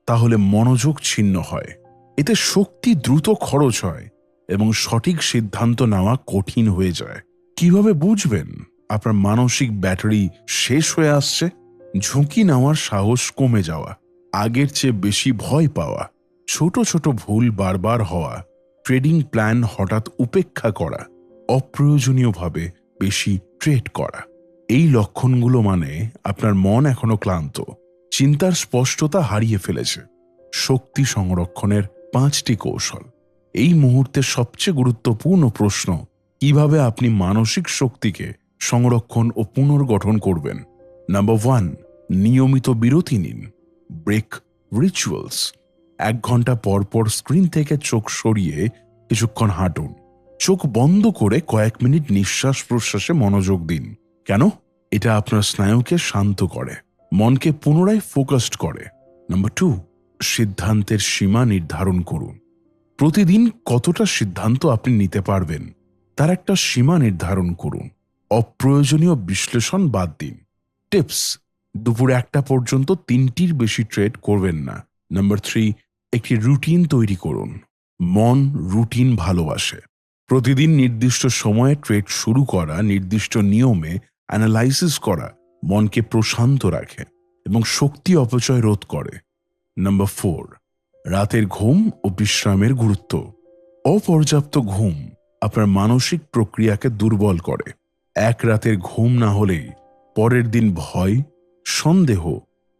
তাহলে মনোযোগ ছিন্ন হয়। এতে শক্তি দ্রুত খরচ হয় এবং সঠিক সিদ্ধান্ত নেওয়া কঠিন হয়ে যায়। কিভাবে বুঝবেন আপনার মানসিক ব্যাটারি শেষ হয়ে আসছে? ঝুঁকি নেওয়ার সাহস কমে যাওয়া, আগের চেয়ে বেশি ভয় পাওয়া, ছোট ছোট ভুল বারবার হওয়া, ট্রেডিং প্ল্যান হঠাৎ উপেক্ষা করা, অপ্রয়োজনীয়ভাবে বেশি ট্রেড করা। এই লক্ষণগুলো মানে আপনার মন এখনো ক্লান্ত, চিন্তার স্পষ্টতা হারিয়ে ফেলেছে। শক্তি সংরক্ষণের 5টি কৌশল। এই মুহূর্তে সবচেয়ে গুরুত্বপূর্ণ প্রশ্ন, কিভাবে আপনি মানসিক শক্তিকে সংরক্ষণ ও পুনর্গঠন করবেন। নাম্বার 1, নিয়মিত বিরতি নিন। Break rituals. 1 ঘন্টা পর পর স্ক্রিন থেকে চোখ সরিয়ে কিছুক্ষণ হাঁটুন। চোখ বন্ধ করে কয়েক মিনিট নিঃশ্বাস প্রশ্বাসে মনোযোগ দিন। কেন? এটা আপনার স্নায়ুকে শান্ত করে, মনকে পুনরায় ফোকাসড করে। নাম্বার 2, সিদ্ধান্তের সীমা নির্ধারণ করুন। প্রতিদিন কতটা সিদ্ধান্ত আপনি নিতে পারবেন তার একটা সীমা নির্ধারণ করুন। অপ্রয়োজনীয় বিশ্লেষণ বাদ দিন। টিপস: দুপুর 1টা পর্যন্ত 3টির বেশি ট্রেড করবেন না। নাম্বার 3, একটি রুটিন তৈরি করুন। মন রুটিন ভালোবাসে। প্রতিদিন নির্দিষ্ট সময়ে ট্রেড শুরু করা, নির্দিষ্ট নিয়মে অ্যানালাইসিস করা মনকে প্রশান্ত রাখে এবং শক্তি অপচয় রোধ করে। নাম্বার 4, রাতের ঘুম ও বিশ্রামের গুরুত্ব। অপর্যাপ্ত ঘুম আপনার মানসিক প্রক্রিয়াকে দুর্বল করে। 1 রাতের ঘুম না হলেই পরের দিন ভয়, সন্দেহ,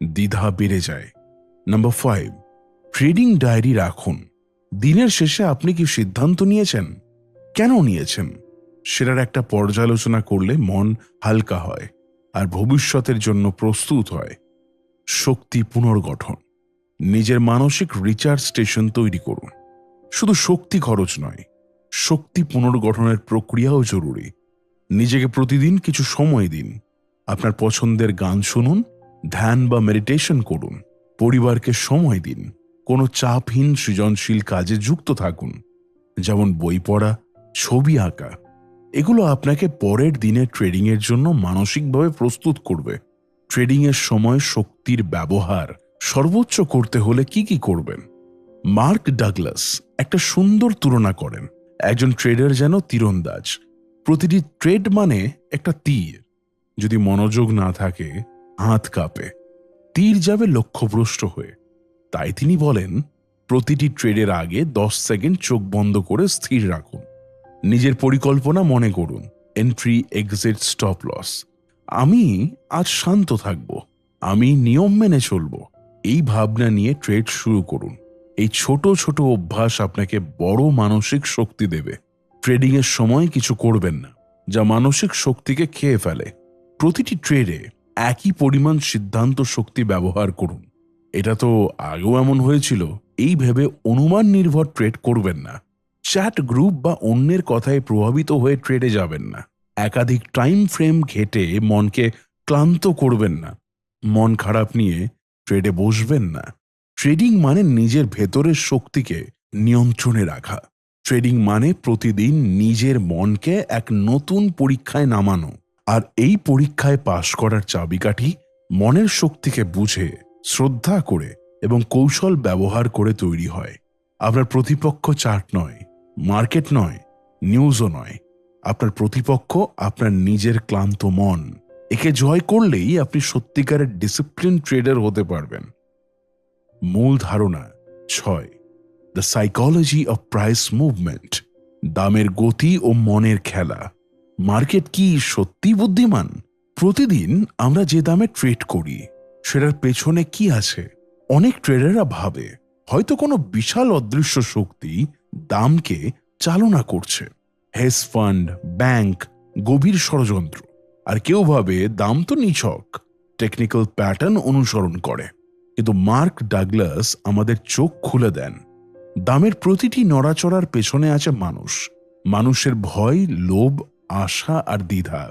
দ্বিধা বেড়ে যায়। নাম্বার 5, ট্রেডিং ডায়েরি রাখুন। দিনের শেষে আপনি কি সিদ্ধান্ত নিয়েছেন, কেন নিয়েছেন, সেটার একটা পর্যালোচনা করলে মন হালকা হয় আর ভবিষ্যতের জন্য প্রস্তুত হয়। শক্তি পুনর্গঠন। নিজের মানসিক রিচার্জ স্টেশন তৈরি করুন। শুধু শক্তি খরচ নয়, শক্তি পুনর্গঠনের প্রক্রিয়াও জরুরি। নিজেকে প্রতিদিন কিছু সময় দিন। আপনার পছন্দের গান শুনুন, ধ্যান বা মেডিটেশন করুন, পরিবারকে সময় দিন, কোনো চাপহীন সৃজনশীল কাজে যুক্ত থাকুন, যেমন বই পড়া, ছবি আঁকা। এগুলো আপনাকে পরের দিনের ট্রেডিংয়ের জন্য মানসিকভাবে প্রস্তুত করবে। ট্রেডিংয়ের সময় শক্তির ব্যবহার সর্বোচ্চ করতে হলে কি কি করবেন? মার্ক ডাগলাস একটা সুন্দর তুলনা করেন। একজন ট্রেডার যেন তীরন্দাজ। প্রতিটি ট্রেড মানে একটা তীর। যদি মনোযোগ না থাকে, হাত কাঁপে, তীর যাবে লক্ষ্যভ্রষ্ট হয়ে। তাই তিনি বলেন, প্রতিটি ট্রেডের আগে 10 সেকেন্ড চোখ বন্ধ করে স্থির রাখুন। নিজের পরিকল্পনা মনে করুন, এন্ট্রি, এক্সিট, স্টপ লস। আমি আজ শান্ত থাকব, আমি নিয়ম মেনে চলব। এই ভাবনা নিয়ে ট্রেড শুরু করুন। এই ছোট ছোট অভ্যাস আপনাকে বড় মানসিক শক্তি দেবে। ট্রেডিংয়ের সময় কিছু করবেন না যা মানসিক শক্তিকে খেয়ে ফেলে। প্রতিটি ট্রেডে একই পরিমাণ সিদ্ধান্ত শক্তি ব্যবহার করুন। এটা তো আগেও এমন হয়েছিল, এই ভেবে অনুমান নির্ভর ট্রেড করবেন না। চ্যাট গ্রুপ বা অন্যের কথায় প্রভাবিত হয়ে ট্রেডে যাবেন না। একাধিক টাইম ফ্রেম ঘেটে মনকে ক্লান্ত করবেন না। মন খারাপ নিয়ে ট্রেডে বসবেন না। ট্রেডিং মানে নিজের ভেতরের শক্তিকে নিয়ন্ত্রণে রাখা। ট্রেডিং মানে প্রতিদিন নিজের মনকে এক নতুন পরীক্ষায় নামানো। আর এই পরীক্ষায় পাশ করার চাবিকাঠি মনের শক্তিকে বুঝে, শ্রদ্ধা করে এবং কৌশল ব্যবহার করে তৈরি হয়। আপনার প্রতিপক্ষ চার্ট নয়, মার্কেট নয়, নিউজও নয়। আপনার প্রতিপক্ষ আপনার নিজের ক্লান্ত মন। একে জয় করলেই আপনি সত্যিকারের ডিসিপ্লিন ট্রেডার হতে পারবেন। মূল ধারণা 6, the psychology of price movement, দামের গতি ও মনের খেলা। মার্কেট কি সত্যি বুদ্ধিমান? প্রতিদিন আমরা যে দামে ট্রেড করি সেটার পেছনে কি আছে? অনেক ট্রেডাররা ভাবে হয়তো কোনো বিশাল অদৃশ্য শক্তি দামকে চালনা করছে, হেজ ফান্ড, ব্যাংক, গভীর ষড়যন্ত্র। আর কেউ ভাবে দাম তো নিছক টেকনিক্যাল প্যাটার্ন অনুসরণ করে। কিন্তু মার্ক ডাগলাস আমাদের চোখ খুলে দেন, দামের প্রতিটি নড়াচড়ার পেছনে আছে মানুষ, মানুষের ভয়, লোভ, আশা আর দ্বিধা।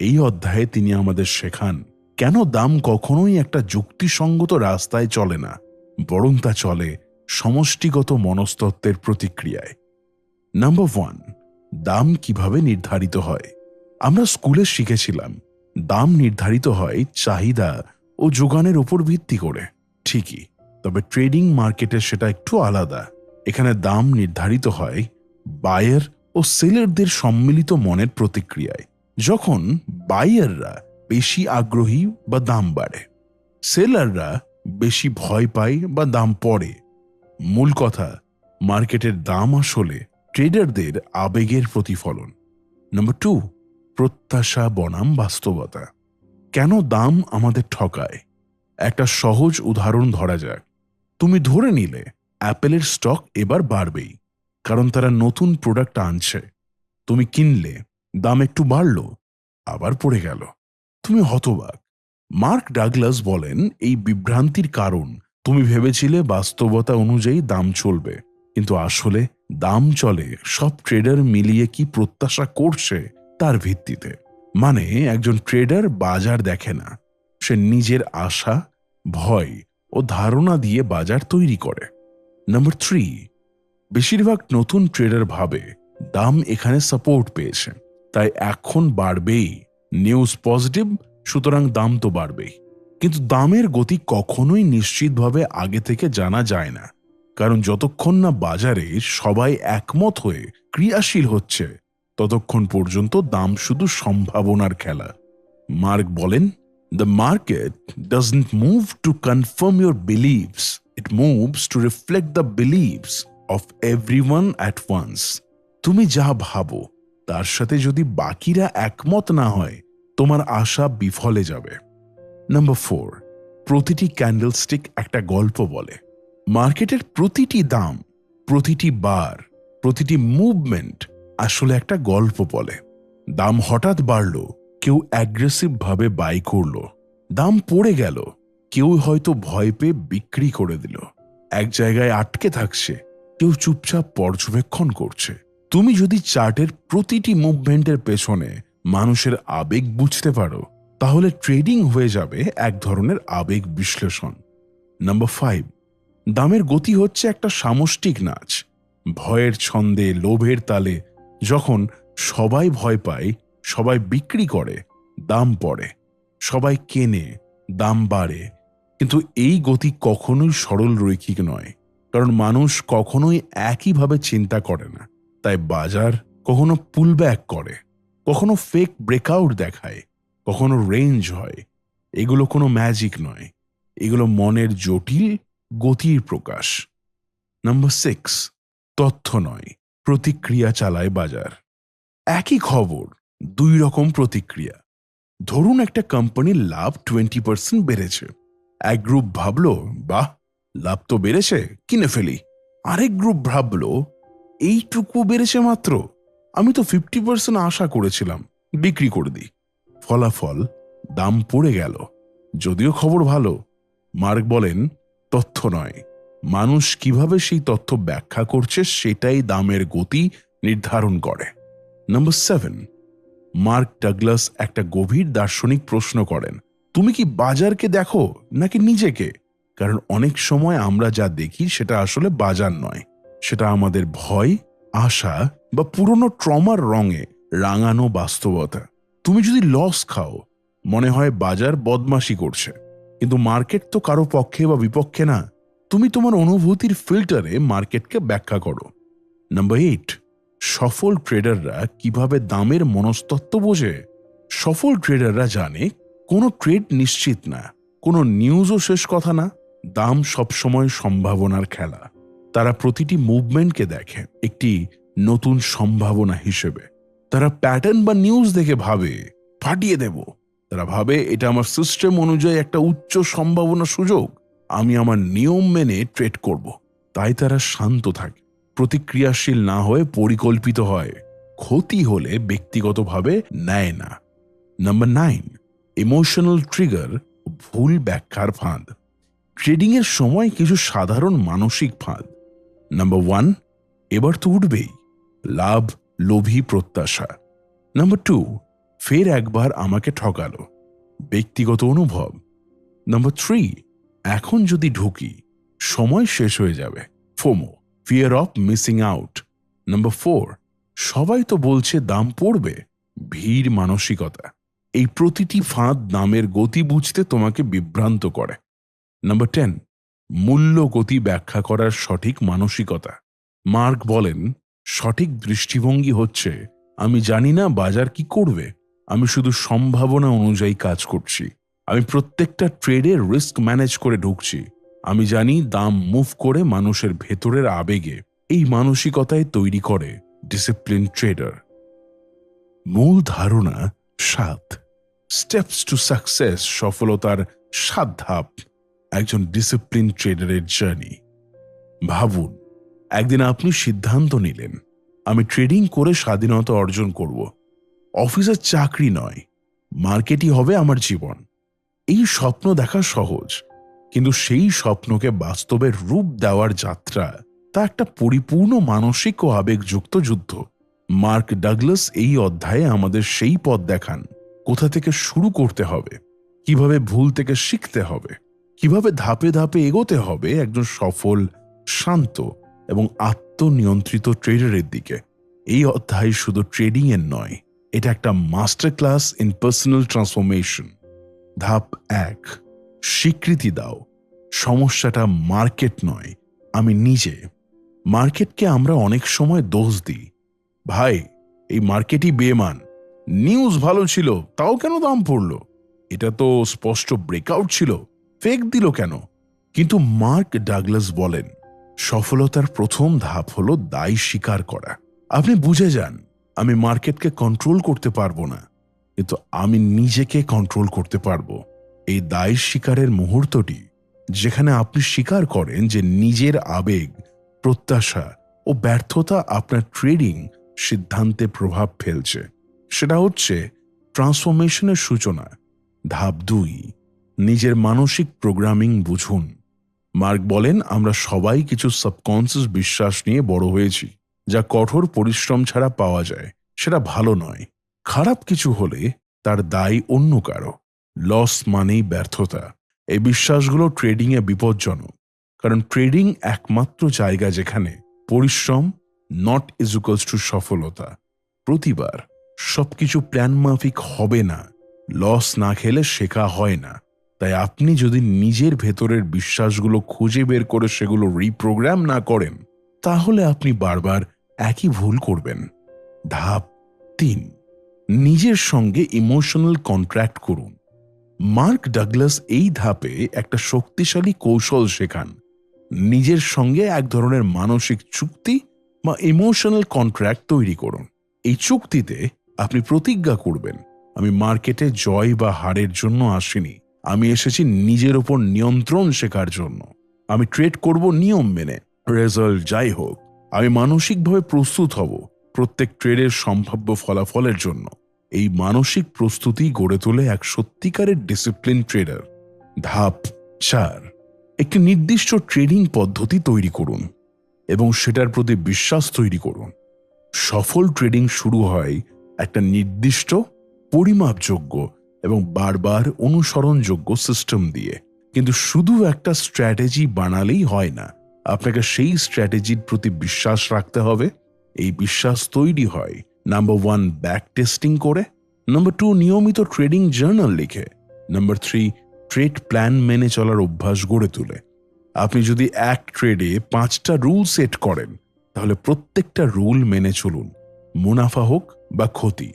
এই অধ্যায়ে তিনি আমাদের শেখান কেন দাম কখনোই একটা যুক্তিসঙ্গত রাস্তায় চলে না, বরং তা চলে সমষ্টিগত মনস্তত্ত্বের প্রতিক্রিয়ায়। নাম্বার 1, দাম কিভাবে নির্ধারিত হয়। আমরা স্কুলে শিখেছিলাম দাম নির্ধারিত হয় চাহিদা ও যোগানের উপর ভিত্তি করে। ঠিকই, তবে ট্রেডিং মার্কেটে সেটা একটু আলাদা। এখানে দাম নির্ধারিত হয় বায়ার ও সেলারদের সম্মিলিত মনের প্রতিক্রিয়ায়। যখন বায়াররা বেশি আগ্রহী বা দাম বাড়ে, সেলাররা বেশি ভয় পায় বা দাম পড়ে। মূল কথা, মার্কেটের দাম আসলে ট্রেডারদের আবেগের প্রতিফলন। নাম্বার 2, প্রত্যাশা বনাম বাস্তবতা। কেন দাম আমাদের ঠকায়? একটা সহজ উদাহরণ ধরা যাক। তুমি ধরে নিলে অ্যাপেলের স্টক এবার বাড়বেই, কারণ তারা নতুন প্রোডাক্ট আনছে। তুমি কিনলে, দাম একটু বাড়ল, আবার পড়ে গেল। তুমি হতবাক। মার্ক ডাগলাস বলেন এই বিভ্রান্তির কারণ তুমি ভেবেছিলে বাস্তবতা অনুযায়ী দাম চলবে, কিন্তু আসলে দাম চলে সব ট্রেডার মিলিয়ে কি প্রত্যাশা করছে তার ভিত্তিতে। মানে একজন ট্রেডার বাজার দেখে না, সে নিজের আশা, ভয় ও ধারণা দিয়ে বাজার তৈরি করে। নাম্বার 3, বেশিরভাগ নতুন ট্রেডার ভাবে দাম এখানে সাপোর্ট পেয়েছে, তাই এখন বাড়বেই, নিউজ পজিটিভ, সুতরাং দাম তো বাড়বেই। কিন্তু দামের গতি কখনোই নিশ্চিতভাবে আগে থেকে জানা যায় না, কারণ যতক্ষণ না বাজারে সবাই একমত হয়ে ক্রিয়াশীল হচ্ছে ততক্ষণ পর্যন্ত দাম শুধু সম্ভাবনার খেলা। মার্ক বলেন, the market doesn't move to confirm your beliefs, it moves to reflect the beliefs of everyone at once. তুমি যা ভাবো তার সাথে যদি বাকিরা একমত না হয়, তোমার আশা বিফলে যাবে। নাম্বার 4, প্রতিটি ক্যান্ডেলস্টিক একটা গল্প বলে। মার্কেটের প্রতিটি দাম, প্রতিটি বার, প্রতিটি মুভমেন্ট আসলে একটা গল্প বলে। দাম হঠাৎ বাড়ল, কেউ অ্যাগ্রেসিভ ভাবে বাই করল। দাম পড়ে গেল, কেউ হয়তো ভয় পেয়ে বিক্রি করে দিল। এক জায়গায় আটকে থাকছে, কেউ চুপচাপ পর্যবেক্ষণ করছে। তুমি যদি চার্টের প্রতিটি মুভমেন্টের পেছনে মানুষের আবেগ বুঝতে পারো, তাহলে ট্রেডিং হয়ে যাবে এক ধরনের আবেগ বিশ্লেষণ। নাম্বার 5, দামের গতি হচ্ছে একটা সামষ্টিক নাচ। ভয়ের ছন্দে, লোভের তালে যখন সবাই ভয় পায়, সবাই বিক্রি করে, দাম পড়ে। সবাই কেনে, দাম বাড়ে। কিন্তু এই গতি কখনোই সরল রৈখিক নয়, কারণ মানুষ কখনোই একইভাবে চিন্তা করে না। তাই বাজার কখনো পুলব্যাক করে, কখনো ফেক ব্রেকআউট দেখায়, কখনো রেঞ্জ হয়। এগুলো কোনো ম্যাজিক নয়, এগুলো মনের জটিল গতির প্রকাশ। নাম্বার 6, তথ্য নয়, প্রতিক্রিয়া চালায় বাজার। একই খবর, 2 রকম প্রতিক্রিয়া। ধরুন একটা কোম্পানির লাভ 20% বেড়েছে। এক গ্রুপ ভাবলো, বাহ, লাভ তো বেড়েছে, কিনে ফেলি। আরেক গ্রুপ ভাবলো, এইটুকু বেড়েছে মাত্র, আমি তো 50% আশা করেছিলাম, বিক্রি করে দিই। ফলাফল, দাম পড়ে গেল, যদিও খবর ভালো। মার্ক বলেন, তথ্য নয়, মানুষ কিভাবে সেই তথ্য ব্যাখ্যা করছে সেটাই দামের গতি নির্ধারণ করে। নাম্বার 7, মার্ক ডাগলাস একটা গভীর দার্শনিক প্রশ্ন করেন, তুমি কি বাজারকে দেখো নাকি নিজেকে? কারণ অনেক সময় আমরা যা দেখি সেটা আসলে বাজার নয়, সেটা আমাদের ভয়, আশা বা পুরনো ট্রমার রঙে রাঙানো বাস্তবতা। তুমি যদি লস খাও, মনে হয় বাজার বদমাশি করছে, কিন্তু মার্কেট তো কারো পক্ষে বা বিপক্ষে না। তুমি তোমার অনুভূতির ফিল্টারে মার্কেটকে ব্যাখ্যা করো। নাম্বার 8, সফল ট্রেডাররা কিভাবে দামের মনস্তত্ত্ব বোঝে। সফল ট্রেডাররা জানে কোনো ট্রেড নিশ্চিত না, কোনো নিউজও শেষ কথা না। দাম সবসময় সম্ভাবনার খেলা। তারা প্রতিটি মুভমেন্টকে দেখে একটি নতুন সম্ভাবনা হিসেবে। তারা প্যাটার্ন বা নিউজ দেখে ভাবে ফাটিয়ে দেব। তারা ভাবে এটা আমার সিস্টেম অনুযায়ী একটা উচ্চ সম্ভাবনা সুযোগ, আমি আমার নিয়ম মেনে ট্রেড করব। তাই তারা শান্ত থাকে, প্রতিক্রিয়াশীল না হয়ে পরিকল্পিত হয়, ক্ষতি হলে ব্যক্তিগতভাবে নেয় না। নাম্বার 9, ইমোশনাল ট্রিগার, ভুল ব্যাখ্যার ফাঁদ। ট্রেডিং এর সময় কিছু সাধারণ মানসিক ফাঁদ। নাম্বার 1, এবার তো উঠবেই, লাভ লোভী প্রত্যাশা। নাম্বার 2, ফের একবার আমাকে ঠকালো, ব্যক্তিগত অনুভব। নাম্বার 3, এখন যদি ঢুকি সময় শেষ হয়ে যাবে, FOMO, fear of missing out. Number 4, সবাই তো বলছে দাম পড়বে, ভিড় মানসিকতা। এই প্রতিটি ফাঁদ দামের গতি বুঝতে তোমাকে বিভ্রান্ত করে। নাম্বার 10, মূল্য গতি ব্যাখ্যা করার সঠিক মানসিকতা। মার্ক বলেন, সঠিক দৃষ্টিভঙ্গি হচ্ছে আমি জানি না বাজার কি করবে, আমি শুধু সম্ভাবনা অনুযায়ী কাজ করছি। আমি প্রত্যেকটা ট্রেডে রিস্ক ম্যানেজ করে ঢুকছি। আমি জানি দাম মুভ করে মানুষের ভেতরের আবেগে। এই মানসিকতায় তৈরি করে ডিসিপ্লিন ট্রেডার। মূল ধারণা 7, স্টেপস টু সাকসেস, সফলতার 7 ধাপ একজন ডিসিপ্লিন ট্রেডারের জার্নি। ভাবুন, একদিন আপনি সিদ্ধান্ত নিলেন আমি ট্রেডিং করে স্বাধীনতা অর্জন করব। অফিসের চাকরি নয়, মার্কেটই হবে আমার জীবন। এই স্বপ্ন দেখা সহজ, কিন্তু সেই স্বপ্নকে বাস্তবের রূপ দেওয়ার যাত্রা তা একটা পরিপূর্ণ মানসিক ও আবেগযুক্ত যুদ্ধ। মার্ক ডাগলাস এই অধ্যায়ে আমাদের সেই পথ দেখান, কোথা থেকে শুরু করতে হবে, কিভাবে ভুল থেকে শিখতে হবে, কিভাবে ধাপে ধাপে এগোতে হবে একজন সফল, শান্ত এবং আত্মনিয়ন্ত্রিত ট্রেডারের দিকে। এই অধ্যায় শুধু ট্রেডিং এর নয়, এটা একটা master class in personal transformation. ধাপ 1, স্বীকৃতি দাও। সমস্যাটা মার্কেট নয়, আমি নিজে। মার্কেটকে আমরা অনেক সময় দোষ দিই, ভাই এই মার্কেটই বেমান, নিউজ ভালো ছিল তাও কেন দাম পড়লো, এটা তো স্পষ্ট ব্রেকআউট ছিল, ফেক দিল কেন। কিন্তু মার্ক ডাগলাস বলেন, সফলতার প্রথম ধাপ হলো দায় স্বীকার করা। আপনি বুঝে যান আমি মার্কেটকে কন্ট্রোল করতে পারবো না, কিন্তু আমি নিজেকে কন্ট্রোল করতে পারবো। এই দায় স্বীকারের মুহূর্তটি যেখানে আপনি স্বীকার করেন যে নিজের আবেগ, প্রত্যাশা ও ব্যর্থতা আপনার ট্রেডিং সিদ্ধান্তে প্রভাব ফেলছে, সেটা হচ্ছে ট্রান্সফরমেশনের সূচনা। ধাপ 2, নিজের মানসিক প্রোগ্রামিং বুঝুন। মার্ক বলেন, আমরা সবাই কিছু সাবকনসিয়াস বিশ্বাস নিয়ে বড় হয়েছি, যা কঠোর পরিশ্রম ছাড়া পাওয়া যায়। সেটা ভালো নয়। খারাপ কিছু হলে তার দায় অন্য কারো। লস মানেই ব্যর্থতা। এই বিশ্বাসগুলো ট্রেডিংয়ে বিপজ্জনক, কারণ ট্রেডিং একমাত্র জায়গা যেখানে পরিশ্রম নট ইকুয়ালস টু সফলতা। প্রতিবার সবকিছু প্ল্যান মাফিক হবে না, লস না খেলে শেখা হয় না। তাই আপনি যদি নিজের ভেতরের বিশ্বাসগুলো খুঁজে বের করে সেগুলো রিপ্রোগ্রাম না করেন, তাহলে আপনি বারবার একই ভুল করবেন। ধাপ 3, নিজের সঙ্গে ইমোশনাল কন্ট্রাক্ট করুন। মার্ক ডাগলাস এই ধাপে একটা শক্তিশালী কৌশল শেখান। নিজের সঙ্গে এক ধরনের মানসিক চুক্তি বা ইমোশনাল কন্ট্রাক্ট তৈরি করুন। এই চুক্তিতে আপনি প্রতিজ্ঞা করবেন, আমি মার্কেটে জয় বা হারের জন্য আসিনি, আমি এসেছি নিজের ওপর নিয়ন্ত্রণ শেখার জন্য। আমি ট্রেড করব নিয়ম মেনে, রেজাল্ট যাই হোক। আমি মানসিকভাবে প্রস্তুত হব প্রত্যেক ট্রেডের সম্ভাব্য ফলাফলের জন্য। এই মানসিক প্রস্তুতি গড়ে তোলে এক সত্যিকারের ডিসিপ্লিন ট্রেডার। ধাপ 4, একটি নির্দিষ্ট ট্রেডিং পদ্ধতি তৈরি করুন এবং সেটার প্রতি বিশ্বাস তৈরি করুন। সফল ট্রেডিং শুরু হয় একটা নির্দিষ্ট, পরিমাপযোগ্য এবং বারবার অনুসরণযোগ্য সিস্টেম দিয়ে। কিন্তু শুধু একটা স্ট্র্যাটেজি বানালেই হয় না, আপনাকে সেই স্ট্র্যাটেজির প্রতি বিশ্বাস রাখতে হবে। এই বিশ্বাস তৈরি হয় নাম্বার 1, ব্যাক টেস্টিং করে, নাম্বার 2, নিয়মিত ট্রেডিং জার্নাল লিখে, নাম্বার 3, ট্রেড প্ল্যান মেনে চলার অভ্যাস গড়ে তুলে। আপনি যদি এক ট্রেডে 5টা রুল সেট করেন, তাহলে প্রত্যেকটা রুল মেনে চলুন, মুনাফা হোক বা ক্ষতি।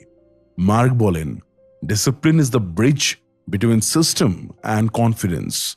মার্ক বলেন, discipline is the bridge between system and confidence.